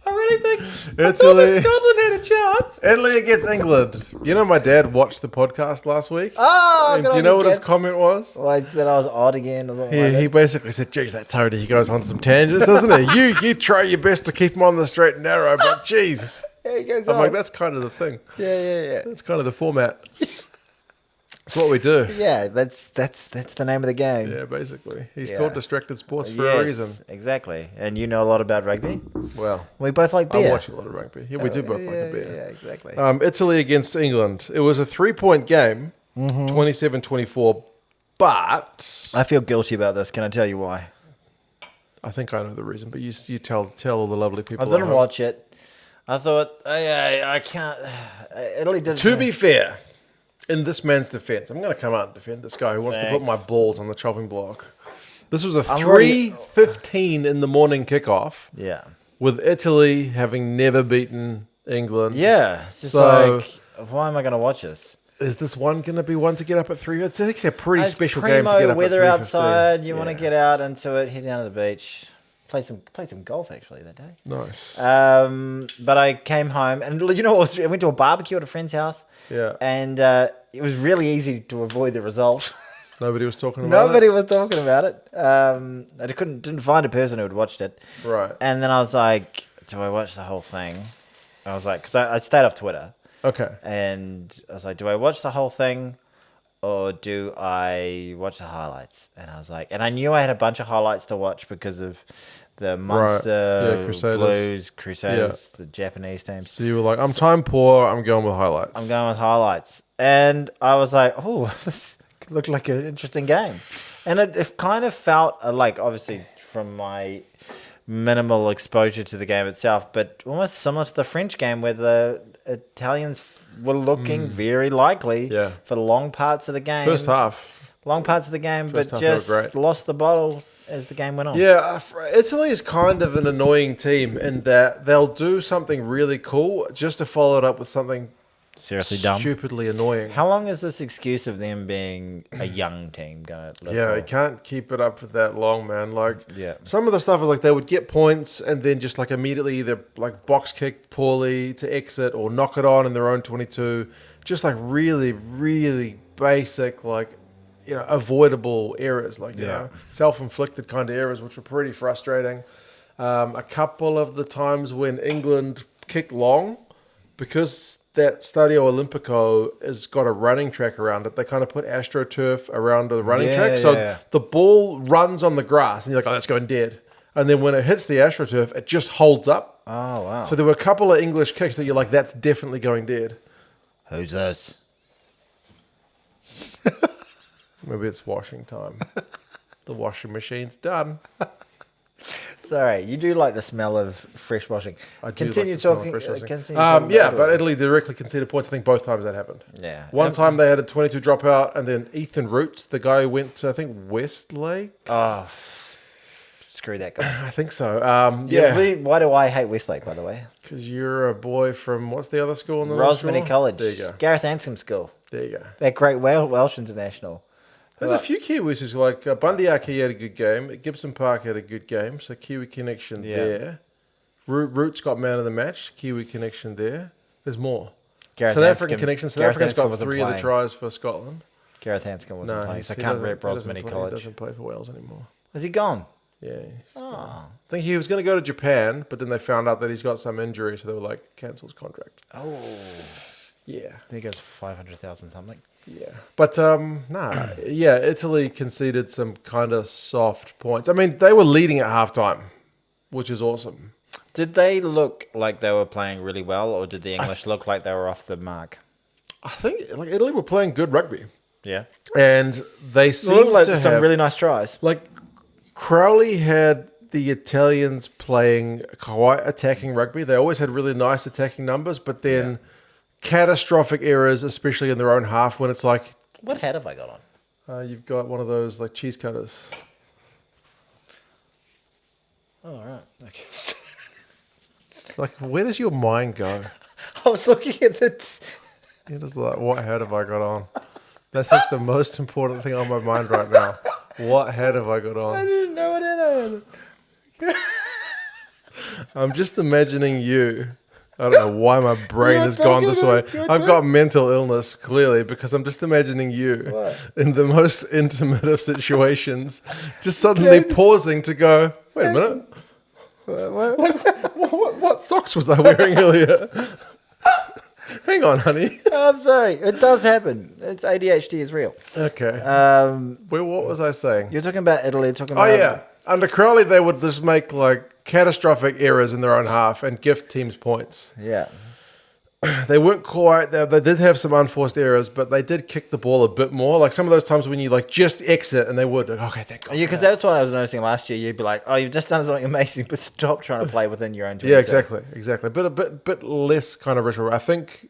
I really think Italy. Scotland had a chance. Italy against England. You know, my dad watched the podcast last week. Oh, do you know what his comment was? Like that I was odd again or something. He basically said, geez, that Tony, he goes on some tangents, doesn't he? You try your best to keep him on the straight and narrow, but geez. Yeah, he goes I'm on. like, that's kind of the thing. Yeah. That's kind of the format. That's what we do. Yeah, that's the name of the game. Yeah, basically. He's called Distracted Sports for a reason. Exactly. And you know a lot about rugby? Well, we both like beer. I watch a lot of rugby. Yeah, we do both like a beer. Yeah, exactly. Italy against England. It was a 3-point game, 27-24, but... I feel guilty about this. Can I tell you why? I think I know the reason, but you tell all the lovely people. I didn't watch it. I thought, I can't... Italy did... To be fair... In this man's defense, I'm going to come out and defend this guy who wants to put my balls on the chopping block. This was a 3:15 in the morning kickoff. Yeah. With Italy having never beaten England. Yeah. It's just like, why am I going to watch this? Is this one going to be one to get up at 3? It's actually a pretty special game to get up weather at 3:15. outside. You want to get out into it, head down to the beach. Played some golf actually that day. Nice. But I came home and you know what? I went to a barbecue at a friend's house. Yeah. And it was really easy to avoid the result. Nobody was talking about Nobody was talking about it. I didn't find a person who had watched it. Right. And then I was like, do I watch the whole thing? I was like, because I stayed off Twitter. Okay. And I was like, do I watch the whole thing? Or do I watch the highlights? And I was like, and I knew I had a bunch of highlights to watch because of the Munster, Blues, Crusaders, the Japanese teams. So you were like, I'm time poor, I'm going with highlights. I'm going with highlights. And I was like, oh, this looked like an interesting game. And it kind of felt like, obviously, from my minimal exposure to the game itself, but almost similar to the French game where the Italians were looking very likely for long parts of the game. First half. Long parts of the game, but just lost the bottle as the game went on. Yeah, Italy is kind of an annoying team in that they'll do something really cool just to follow it up with something seriously dumb, stupidly annoying. How long is this excuse of them being a young team going to live for? You can't keep it up for that long, man. Like, some of the stuff is like they would get points and then just like immediately either like box kick poorly to exit or knock it on in their own 22. Just like really, really basic, like, you know, avoidable errors, like, you know, self-inflicted kind of errors, which were pretty frustrating. A couple of the times when England kicked long, because that Stadio Olimpico has got a running track around it, they kind of put AstroTurf around the running track. So the ball runs on the grass, and you're like, oh, that's going dead. And then when it hits the AstroTurf, it just holds up. Oh, wow. So there were a couple of English kicks that you're like, that's definitely going dead. Who's this? Maybe it's washing time. The washing machine's done. Sorry, you do like the smell of fresh washing. I do continue like the talking. smell of fresh washing. But Italy directly conceded points. I think both times that happened. Yeah. One time they had a 22 dropout, and then Ethan Roots, the guy who went to, I think, Westlake. Oh, screw that guy. I think so. Why do I hate Westlake, by the way? Because you're a boy from, what's the other school in the Rosmini College. There you go. Gareth Anscombe School. There you go. That great Welsh international. There's a few Kiwis who's like Bundyaki had a good game. Gibson Park had a good game. So Kiwi connection there. Roots got man of the match. Kiwi connection there. There's more. South African connection. South Africa's got 3 of the tries for Scotland. Gareth Hanscom wasn't playing, so I can't rep Rosmini College. He doesn't play for Wales anymore. Is he gone? Yeah. I think he was going to go to Japan, but then they found out that he's got some injury, so they were like, cancel his contract. Oh. Yeah. I think it goes 500,000 something. Yeah. But, Italy conceded some kind of soft points. I mean, they were leading at halftime, which is awesome. Did they look like they were playing really well, or did the English look like they were off the mark? I think Italy were playing good rugby. Yeah. And they seemed like to some have really nice tries. Like, Crowley had the Italians playing quite attacking rugby. They always had really nice attacking numbers, but then catastrophic errors, especially in their own half, when it's like... What hat have I got on? You've got one of those, like, cheese cutters. Oh, all right. Okay. Like, where does your mind go? I was looking at the... You're just like, what hat have I got on? That's like the most important thing on my mind right now. What hat have I got on? I didn't know what hat I had. I'm just imagining you. I don't know why my brain has gone this way. I've got mental illness, clearly, because I'm just imagining you in the most intimate of situations, just suddenly pausing to go, wait a minute. What socks was I wearing earlier? Hang on, honey. I'm sorry. It does happen. It's ADHD is real. Okay. What was I saying? You're talking about Italy. Talking about Under Crowley, they would just make like catastrophic errors in their own half and gift teams points. Yeah. They weren't quite. They did have some unforced errors, but they did kick the ball a bit more. Like some of those times when you like just exit and they would. Like, okay, thank God. Yeah, because that's what I was noticing last year. You'd be like, "Oh, you've just done something amazing," but stop trying to play within your own. 22. Yeah, exactly. But a bit less kind of ritual. I think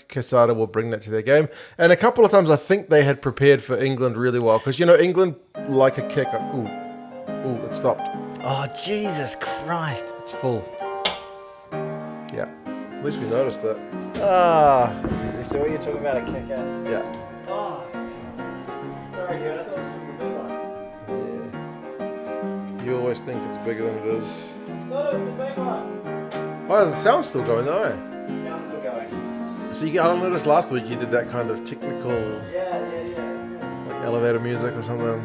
Quesada will bring that to their game. And a couple of times, I think they had prepared for England really well because England like a kick. Ooh, it stopped. Oh, Jesus Christ! It's full. Yeah. At least we noticed that. So what you're talking about a kicker? Yeah. Oh, sorry, dude. I thought this was the big one. Yeah. You always think it's bigger than it is. No, the big one. Oh, the sound's still going, though. Sound's still going. So I noticed last week you did that kind of technical... Yeah. Like elevator music or something.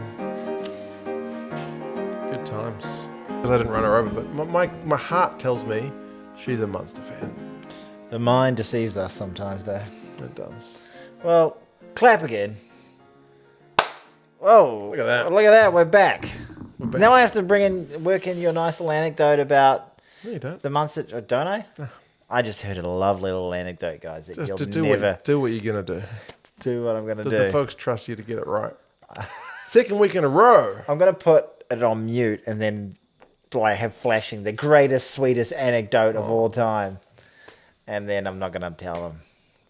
Good times. Because I didn't run her over, but my heart tells me she's a Munster fan. The mind deceives us sometimes, though. It does. Well, clap again. Whoa. Look at that. Look at that. We're back. Now I have to work in your nice little anecdote about the Munster, don't I? No. I just heard a lovely little anecdote, guys. That just do what you're going to do. Do what I'm going to do. The folks trust you to get it right. Second week in a row. I'm going to put it on mute and then have flashing the greatest, sweetest anecdote of all time. And then I'm not going to tell them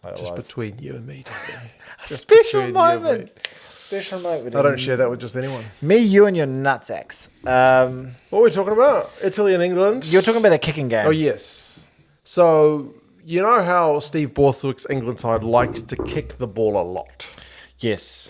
what just it was. Between you and me. A special moment. Special moment. I don't share that with just anyone. Me, you, and your nutsacks. What are we talking about? Italy and England? You're talking about the kicking game. Oh, yes. So, you know how Steve Borthwick's England side likes to kick the ball a lot? Yes.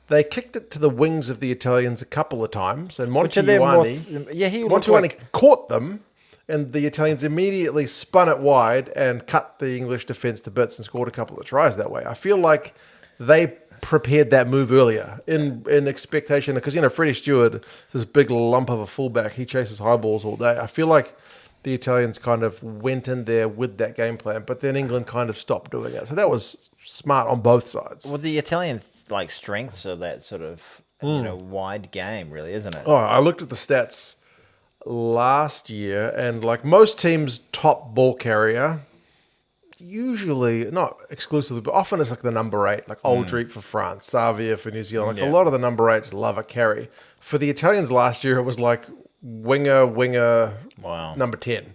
They kicked it to the wings of the Italians a couple of times, and Montiuani caught them, and the Italians immediately spun it wide and cut the English defence to bits and scored a couple of tries that way. I feel like they prepared that move earlier in expectation, because, Freddie Stewart, this big lump of a fullback, he chases high balls all day. I feel like the Italians kind of went in there with that game plan, but then England kind of stopped doing it. So that was smart on both sides. Well, the Italian strengths of that sort of wide game, really, isn't it? Oh, I looked at the stats last year, and like most teams' top ball carrier, usually, not exclusively, but often it's like the number 8, like Aldrit for France, Savia for New Zealand. Like a lot of the number 8s love a carry. For the Italians last year, it was like winger, number 10.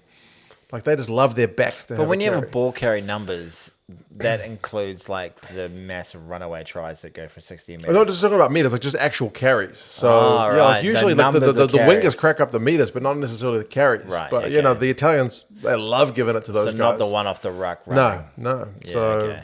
Like they just love their backs to have. But when you have a ball carry numbers, that includes like the massive runaway tries that go for 60 meters. I'm not just talking about meters, like just actual carries. So like usually the wingers crack up the meters, but not necessarily the carries. Right. But the Italians, they love giving it to those guys. So not the one off the ruck. Running. No. Yeah, so okay.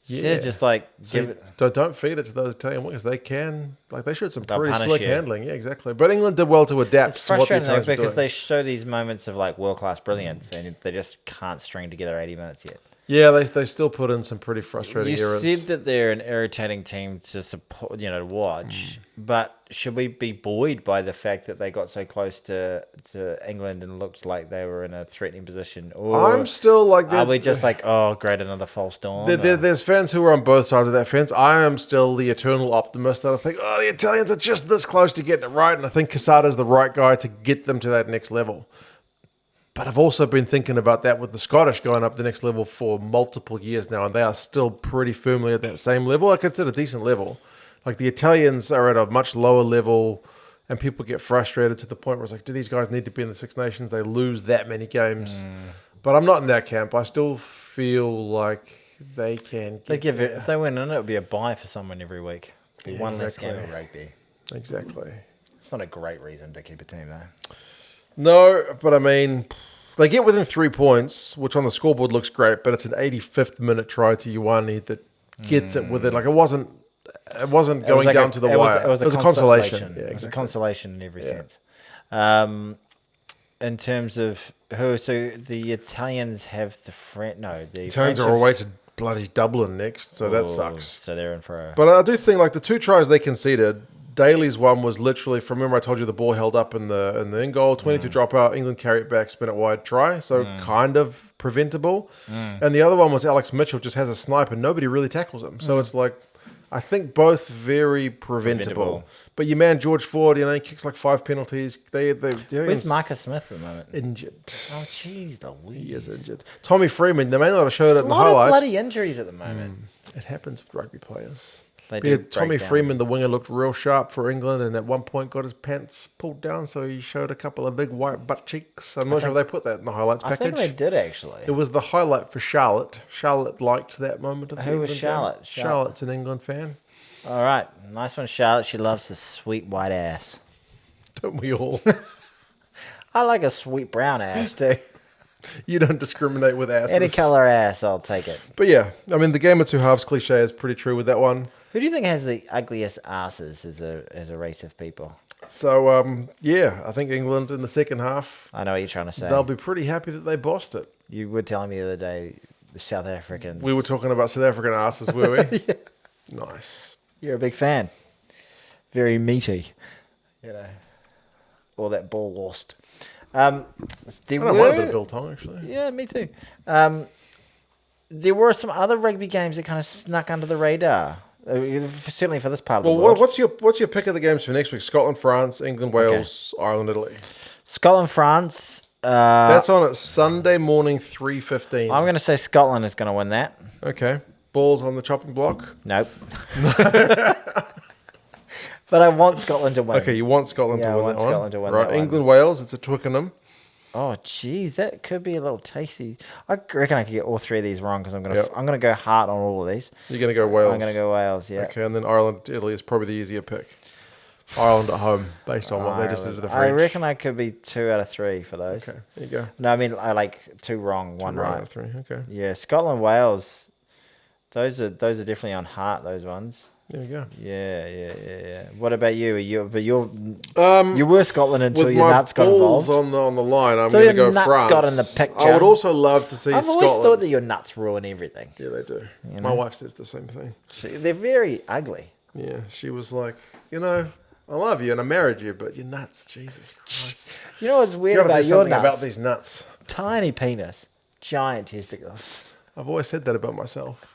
Yeah, just like give it. So don't feed it to those Italian wingers. They can, they showed some pretty slick handling. Yeah, exactly. But England did well to adapt. It's frustrating though, because they show these moments of like world class brilliance, and they just can't string together 80 minutes yet. Yeah, they still put in some pretty frustrating errors. You said that they're an irritating team to support, to watch. But should we be buoyed by the fact that they got so close to England and looked like they were in a threatening position? Or I'm still like that. Are we just like, oh, great, another false dawn? There's fans who are on both sides of that fence. I am still the eternal optimist that I think, the Italians are just this close to getting it right, and I think Casada's the right guy to get them to that next level. But I've also been thinking about that with the Scottish going up the next level for multiple years now, and they are still pretty firmly at that same level. I consider a decent level. Like the Italians are at a much lower level, and people get frustrated to the point where it's like, do these guys need to be in the Six Nations? They lose that many games. But I'm not in that camp. I still feel like they can get if they win in, it would be a buy for someone every week. It'd be one less game of rugby. Exactly. It's not a great reason to keep a team, though. No, but I mean, they get within 3 points, which on the scoreboard looks great, but it's an 85th minute try to Ioane that gets it with it. Like it wasn't going down to the wire. It was a consolation. Yeah, exactly. It was a consolation in every sense. In terms of so the Italians have the Italians are away to bloody Dublin next, so that sucks. So they're in for a... But I do think like the 2 tries they conceded, Daly's one was literally, from remember I told you the ball held up in the end goal, 22 dropout, England carry it back, spin it wide, try, so kind of preventable. And the other one was Alex Mitchell just has a snipe and nobody really tackles him. So it's like, I think both very preventable. But your man George Ford, he kicks like 5 penalties. Where's Marcus Smith at the moment? Injured. Oh, jeez, Louise. He is injured. Tommy Freeman, they may not have showed it in the highlights. A lot of highlights. bloody injuries at the moment. It happens with rugby players. Tommy Freeman, the winger, looked real sharp for England and at one point got his pants pulled down, so he showed a couple of big white butt cheeks. I'm not sure if they put that in the highlights package. I think they did, actually. It was the highlight for Charlotte. Charlotte liked that moment. Who was Charlotte? Charlotte's an England fan. All right. Nice one, Charlotte. She loves the sweet white ass. Don't we all? I like a sweet brown ass, too. You don't discriminate with asses. Any color ass, I'll take it. But yeah, I mean, the game of two halves cliche is pretty true with that one. Who do you think has the ugliest asses as a race of people? So, I think England in the second half. I know what you're trying to say. They'll be pretty happy that they bossed it. You were telling me the other day, the South Africans. We were talking about South African asses, were we? Yeah. Nice. You're a big fan. Very meaty. All that ball lost. I don't mind a bit of biltong, actually. Yeah, me too. There were some other rugby games that kind of snuck under the radar. Certainly for this part of the world. What's your pick of the games for next week? Scotland, France, England, Wales, Ireland, Italy. Scotland, France. That's on at Sunday morning, 3:15. I'm going to say Scotland is going to win that. Okay. Balls on the chopping block? Nope. But I want Scotland to win. Okay, you want Scotland to win that one. Scotland to win right, that England, Wales, it's a Twickenham. Oh, geez, that could be a little tasty. I reckon I could get all 3 of these wrong because I'm gonna go hard on all of these. You're gonna go Wales. I'm gonna go Wales. Yeah. Okay, and then Ireland, Italy is probably the easier pick. Ireland at home, based on what they just did to the French. I reckon I could be 2 out of 3 for those. Okay, there you go. No, I mean I like 2 wrong, 1 right. Out of 3. Okay. Yeah, Scotland, Wales. Those are definitely on heart. Those ones. There you go. Yeah. What about you? You were Scotland until your nuts got involved. On the line, I'm going to go France. Nuts got in the picture. I would also love to see Scotland. I've always thought that your nuts ruin everything. Yeah, they do. My wife says the same thing. They're very ugly. Yeah, she was like, I love you and I married you, but you're nuts. Jesus Christ. You know what's weird about your nuts? About these nuts. Tiny penis, giant testicles. I've always said that about myself.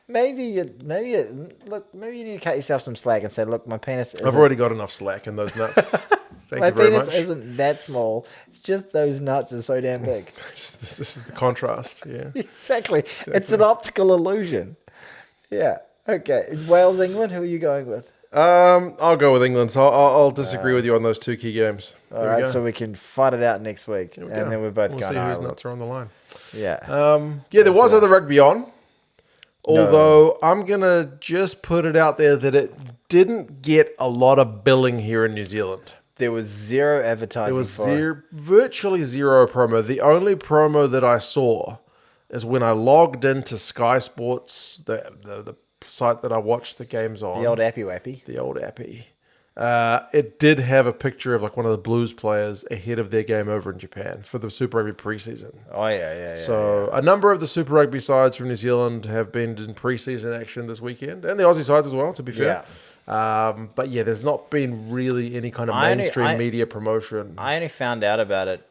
Maybe you need to cut yourself some slack and say, look, my penis I've already got enough slack in those nuts. My penis isn't that small. It's just those nuts are so damn big. This is the contrast, yeah. Exactly. It's an optical illusion. Yeah. Okay. Wales, England, who are you going with? I'll go with England, so I'll disagree with you on those 2 key games. All right, so we can fight it out next week, and then we're both going to see whose nuts are on the line. Yeah. There was other rugby on. Although I'm going to just put it out there that it didn't get a lot of billing here in New Zealand. There was zero advertising. There was virtually zero promo. The only promo that I saw is when I logged into Sky Sports, the site that I watched the games on. The old Appy Wappy. The old Appy. It did have a picture of like one of the Blues players ahead of their game over in Japan for the Super Rugby preseason. Oh, yeah. So a number of the Super Rugby sides from New Zealand have been in preseason action this weekend, and the Aussie sides as well, to be fair. But yeah, there's not been really any kind of mainstream media promotion. I only found out about it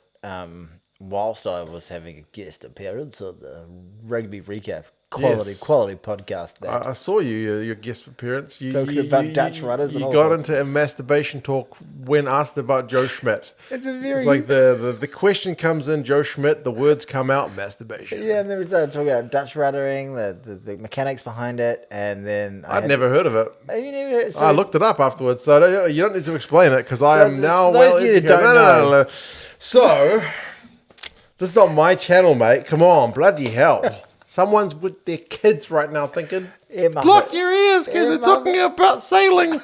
whilst I was having a guest appearance on the Rugby Recap. Quality podcast. I saw your guest appearance. Talking about Dutch runners. You got into a masturbation talk when asked about Joe Schmidt. It's like the question comes in, Joe Schmidt, the words come out, masturbation. Yeah, and then we started talking about Dutch ruddering, the mechanics behind it, and then I'd never heard of it. Have you never heard? I looked it up afterwards, so you don't need to explain it because I am now for those of you that don't know. No. So this is on my channel, mate. Come on, bloody hell. Someone's with their kids right now thinking, block your ears because they're talking about sailing.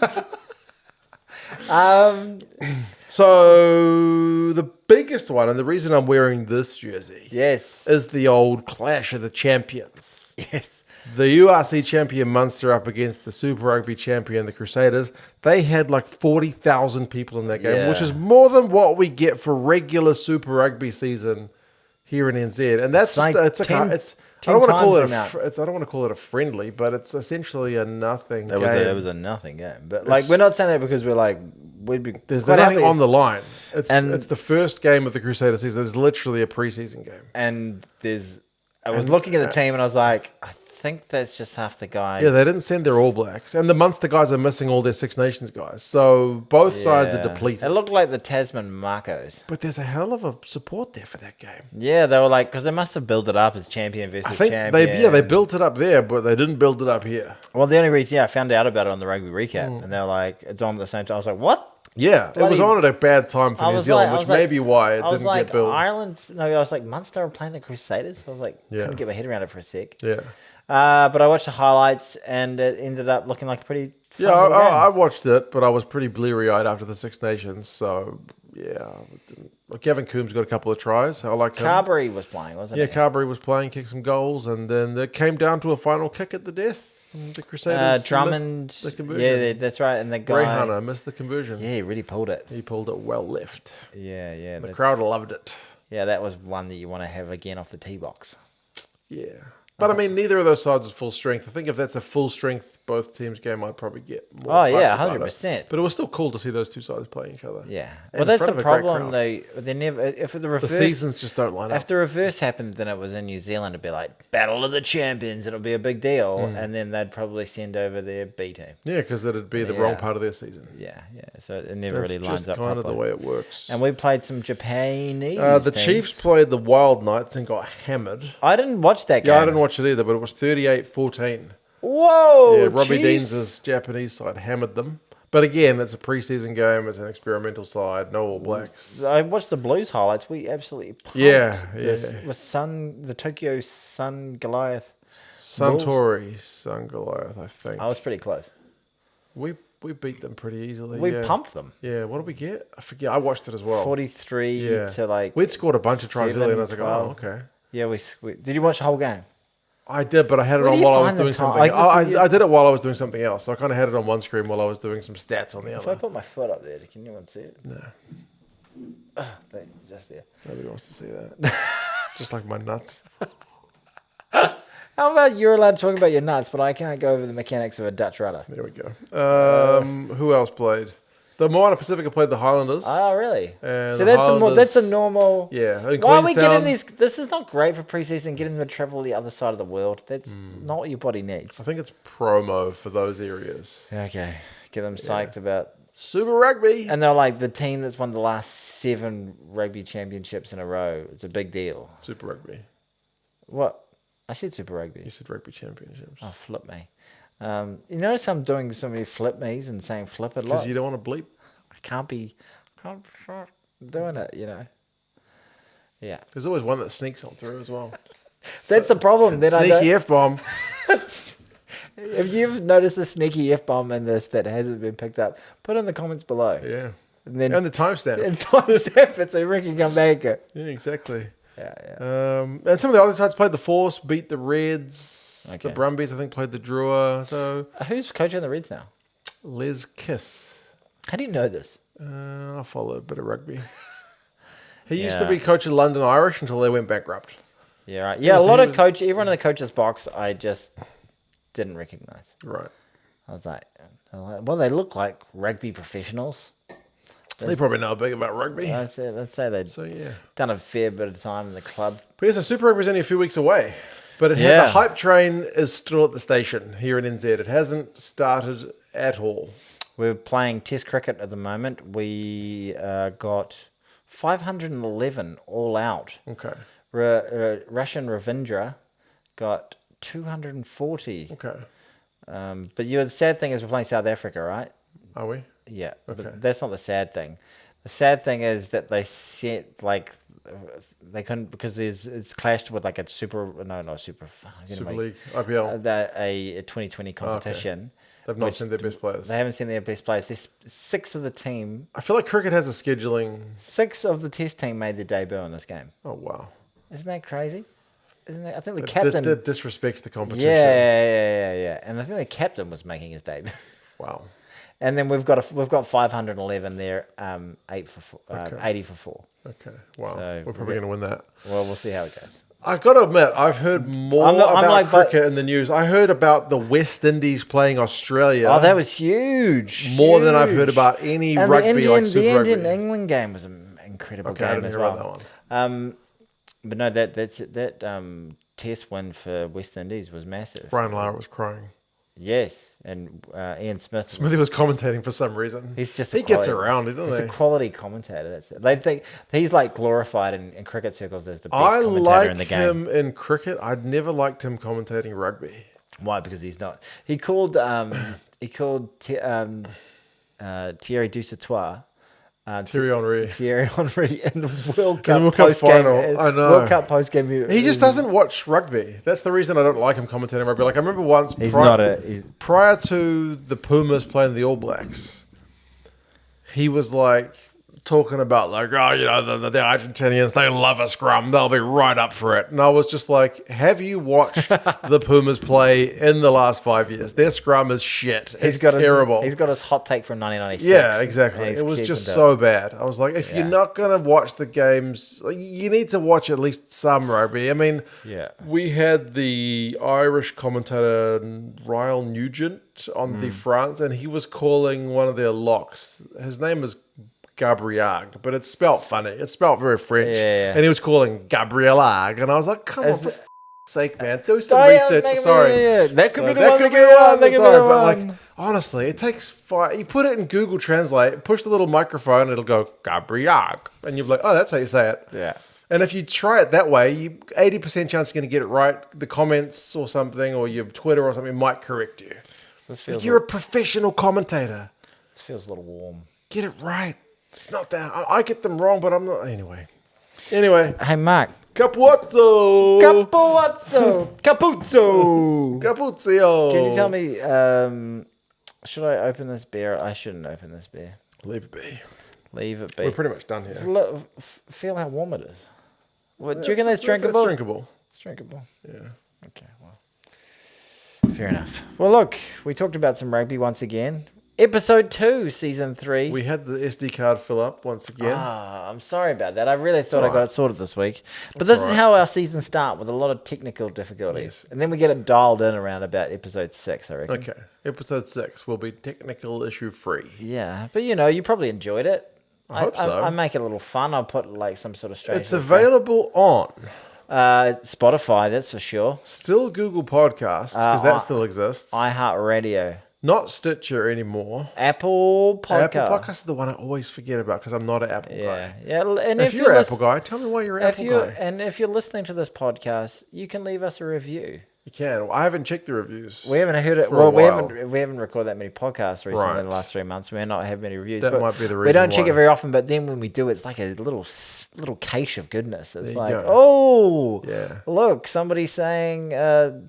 So the biggest one, and the reason I'm wearing this jersey is the old Clash of the Champions. Yes. The URC champion Munster up against the Super Rugby champion, the Crusaders. They had like 40,000 people in that game, which is more than what we get for regular Super Rugby season here in NZ. And that's I don't want to call it a friendly, but it's essentially a nothing game. It was a nothing game. But like, we're not saying that because we're like, there's nothing on the line. It's the first game of the Crusader season. It's literally a preseason game. And I was looking at the team and I was like, I think that's just half the guys. Yeah, they didn't send their All Blacks. And the Munster guys are missing all their Six Nations guys. So both sides are depleted. It looked like the Tasman Marcos. But there's a hell of a support there for that game. Yeah, they were like, because they must have built it up as champion versus champion. They built it up there, but they didn't build it up here. Well, the only reason, I found out about it on the Rugby Recap. And they were like, it's on at the same time. I was like, what? Yeah, it was on at a bad time for New Zealand, which may be why it didn't get built. Ireland, I was like, Munster are playing the Crusaders? I was like, couldn't get my head around it for a sec. Yeah. But I watched the highlights and it ended up looking like a pretty fun game. I watched it, but I was pretty bleary-eyed after the Six Nations, so yeah. Kevin Coombs got a couple of tries. I like him. Carberry was playing, wasn't he? Yeah, Carberry was playing, kicked some goals, and then it came down to a final kick at the death. The Crusaders Drummond, missed the conversion. Yeah, that's right. And the guy... Ray Hunter missed the conversion. Yeah, he really pulled it. He pulled it well left. Yeah. The crowd loved it. Yeah, that was one that you want to have again off the tee box. Yeah. But I mean, neither of those sides is full strength. I think if that's a full strength both teams game, I'd probably get more. Oh yeah, 100%. But it was still cool to see those two sides playing each other. Yeah. Well, that's the problem. They never. If the reverse, the seasons just don't line up. If the reverse happened, then it was in New Zealand. It'd be like Battle of the Champions. It'll be a big deal, and then they'd probably send over their B team. Yeah, because it'd be the wrong part of their season. Yeah. So it never really lines up. That's kind of the way it works. And we played some Japanese. The Chiefs played the Wild Knights and got hammered. I didn't watch that game. Yeah, I didn't watch it either, but it was 38-14. Whoa! Yeah, Robbie Deans' Japanese side hammered them. But again, it's a preseason game. It's an experimental side. No All Blacks. I watched the Blues highlights. We absolutely pumped with the Tokyo Sun Goliath. Suntory Sun Goliath, I think. I was pretty close. We beat them pretty easily. We pumped them. Yeah, what did we get? I forget. I watched it as well. 43 to like... We'd scored a bunch of tries early and I was like, oh, okay. Yeah, we did you watch the whole game? I did, but I had it on while I was doing something. I did it while I was doing something else. So I kind of had it on one screen while I was doing some stats on the other. If I put my foot up there, can anyone see it? No. Just there. Nobody wants to see that. Just like my nuts. How about you're allowed to talk about your nuts, but I can't go over the mechanics of a Dutch rudder? There we go. Who else played? The Moana Pacifica played the Highlanders. Oh, really? And so that's a normal... Yeah. Why are we getting these... This is not great for preseason, getting them to travel the other side of the world. That's not what your body needs. I think it's promo for those areas. Okay. Get them psyched about... Super Rugby. And they're like the team that's won the last 7 rugby championships in a row. It's a big deal. Super Rugby. What? I said Super Rugby. You said Rugby Championships. Oh, flip me. You notice I'm doing so many flip me's and saying flip it a lot. Because you don't want to bleep. I can't be doing it, Yeah. There's always one that sneaks on through as well. That's the problem. Sneaky F-bomb. If you've noticed a sneaky F-bomb in this that hasn't been picked up, put it in the comments below. Yeah. And the timestamp. And timestamp it so Ricky can make it. Yeah, exactly. Yeah. And some of the other sides played the Force, beat the Reds. Okay. The Brumbies, I think, played the Drua. So who's coaching the Reds now? Les Kiss. How do you know this? I follow a bit of rugby. He used to be coach of London Irish until they went bankrupt. Yeah, right. Yeah, everyone in the coach's box, I just didn't recognize. Right. I was like, well, they look like rugby professionals. They probably know a bit about rugby. Let's say they'd done a fair bit of time in the club. But yes, the Super Rugby is only a few weeks away. But the hype train is still at the station here in NZ. It hasn't started at all. We're playing Test cricket at the moment. We got 511 all out. Okay. Russian Ravindra got 240. Okay. But the sad thing is we're playing South Africa, right? Are we? Yeah. Okay. But that's not the sad thing. The sad thing is that they said they couldn't because it's clashed with like a Super League, IPL. A 2020 competition. Okay. They've not seen their best players. They haven't seen their best players. There's 6 of the team. I feel like cricket has a scheduling. 6 of the Test team made their debut in this game. Oh wow! Isn't that crazy? Isn't that? I think the captain disrespects the competition. Yeah. And I think the captain was making his debut. Wow. And then we've got 511 there, 80 for 4. Okay. Wow. So we're probably going to win that. Well, we'll see how it goes. I've got to admit, I've heard more about cricket in the news. I heard about the West Indies playing Australia. Oh, that was huge. More than I've heard about any rugby like Super The Rugby. Indian-England game was an incredible game as well. That one. But no, that Test win for West Indies was massive. Brian Lara was crying. Yes, and Ian Smith. Smithy was commentating for some reason. He gets around, doesn't he? He's a quality commentator. That's it. They think he's like glorified in cricket circles as the best commentator in the game. I like him in cricket. I'd never liked him commentating rugby. Why? Because he's not. He called Thierry Dusautoir. Thierry Henry in the World Cup final. I know. World Cup post game. He just doesn't watch rugby. That's the reason I don't like him commentating rugby. Like I remember once prior to the Pumas playing the All Blacks, he was like talking about like, oh, you know, the Argentinians, they love a scrum. They'll be right up for it. And I was just like, have you watched the Pumas play in the last 5 years? Their scrum is shit. It's terrible. He's got his hot take from 1996. Yeah, exactly. It was just so bad. I was like, if you're not going to watch the games, you need to watch at least some rugby. I mean, we had the Irish commentator, Ryle Nugent, on the France, and he was calling one of their locks. His name is Gabriel, but it's spelt funny. It's spelt very French. Yeah. And he was calling Gabriel, and I was like, come on, for sake, man. Do some research. Sorry. That could be the one. But like, honestly, it takes 5. You put it in Google Translate, push the little microphone, it'll go Gabriel. And you're like, oh, that's how you say it. Yeah. And if you try it that way, you 80% chance you're going to get it right. The comments or something, or your Twitter or something might correct you. You're a professional commentator. This feels a little warm. Get it right. It's not that. I get them wrong, but I'm not. Anyway. Hey, Mark. Capuzzo. Capuzzo. Can you tell me, should I open this beer? I shouldn't open this beer. Leave it be. Leave it be. We're pretty much done here. Feel how warm it is. What, do you reckon that's drinkable? It's drinkable. It's drinkable. Yeah. Okay, well. Fair enough. Well, look, we talked about some rugby once again. Episode 2, Season 3. We had the SD card fill up once again. I'm sorry about that. I really thought I got it sorted this week. But this is how our seasons start, with a lot of technical difficulties. Yes. And then we get it dialed in around about Episode 6, I reckon. Okay. Episode 6 will be technical issue free. Yeah. But, you probably enjoyed it. I hope so. I make it a little fun. I'll put like some sort of strange... It's available on... Spotify, that's for sure. Still Google Podcasts, because that still exists. iHeartRadio. Not Stitcher anymore. Apple Podcast. Apple Podcast is the one I always forget about because I'm not an Apple guy. Yeah. And if you're an Apple guy, tell me why you're an Apple guy. And if you're listening to this podcast, you can leave us a review. You can. Well, I haven't checked the reviews. We haven't heard it. Well, we haven't recorded that many podcasts recently in the last 3 months. We may not have many reviews. That might be the reason. We don't check it very often, but then when we do, it's like a little cache of goodness. It's like, look, somebody's saying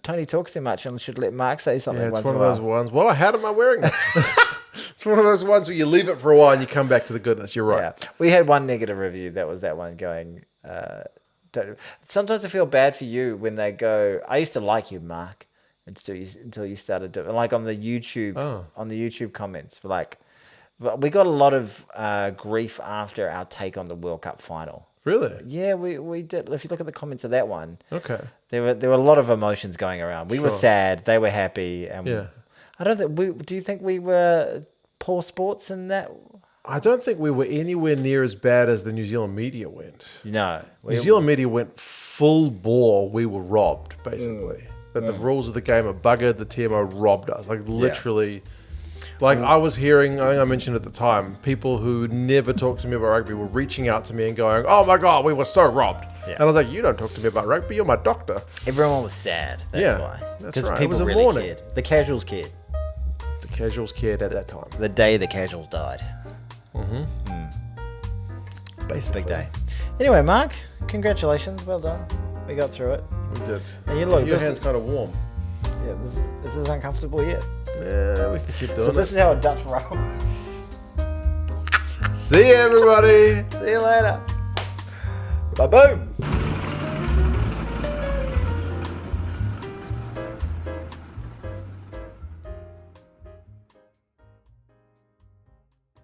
Tony talks too much and should let Mark say something. Yeah, it's one of those ones. Well, how am I wearing it? It's one of those ones where you leave it for a while and you come back to the goodness. You're right. Yeah. We had one negative review. That was that one going. Sometimes I feel bad for you when they go, I used to like you, Mark. Until you started doing, like on the YouTube comments, like we got a lot of grief after our take on the World Cup final. Really? Yeah, we did. If you look at the comments of that one, okay, there were a lot of emotions going around. We were sad, they were happy, and I don't think do you think we were poor sports in that? I don't think we were anywhere near as bad as the New Zealand media went. No, New Zealand media went full bore. We were robbed, basically. That the rules of the game are buggered. The TMO robbed us, like literally. Like I was hearing, I think I mentioned at the time, people who never talked to me about rugby were reaching out to me and going, "Oh my God, we were so robbed." Yeah. And I was like, "You don't talk to me about rugby. You're my doctor." Everyone was sad. That's why. That's right. People It was a really mourning. cared. The casuals cared. The casuals cared at that time. The day the casuals died. Basically. Big day. Anyway, Mark, congratulations. Well done. We got through it. We did. And you look, your hand's kind of warm. Yeah, this is uncomfortable yet. Yeah, we can keep doing it. So this is how a Dutch roll. See you, everybody. See you later. Bye boom.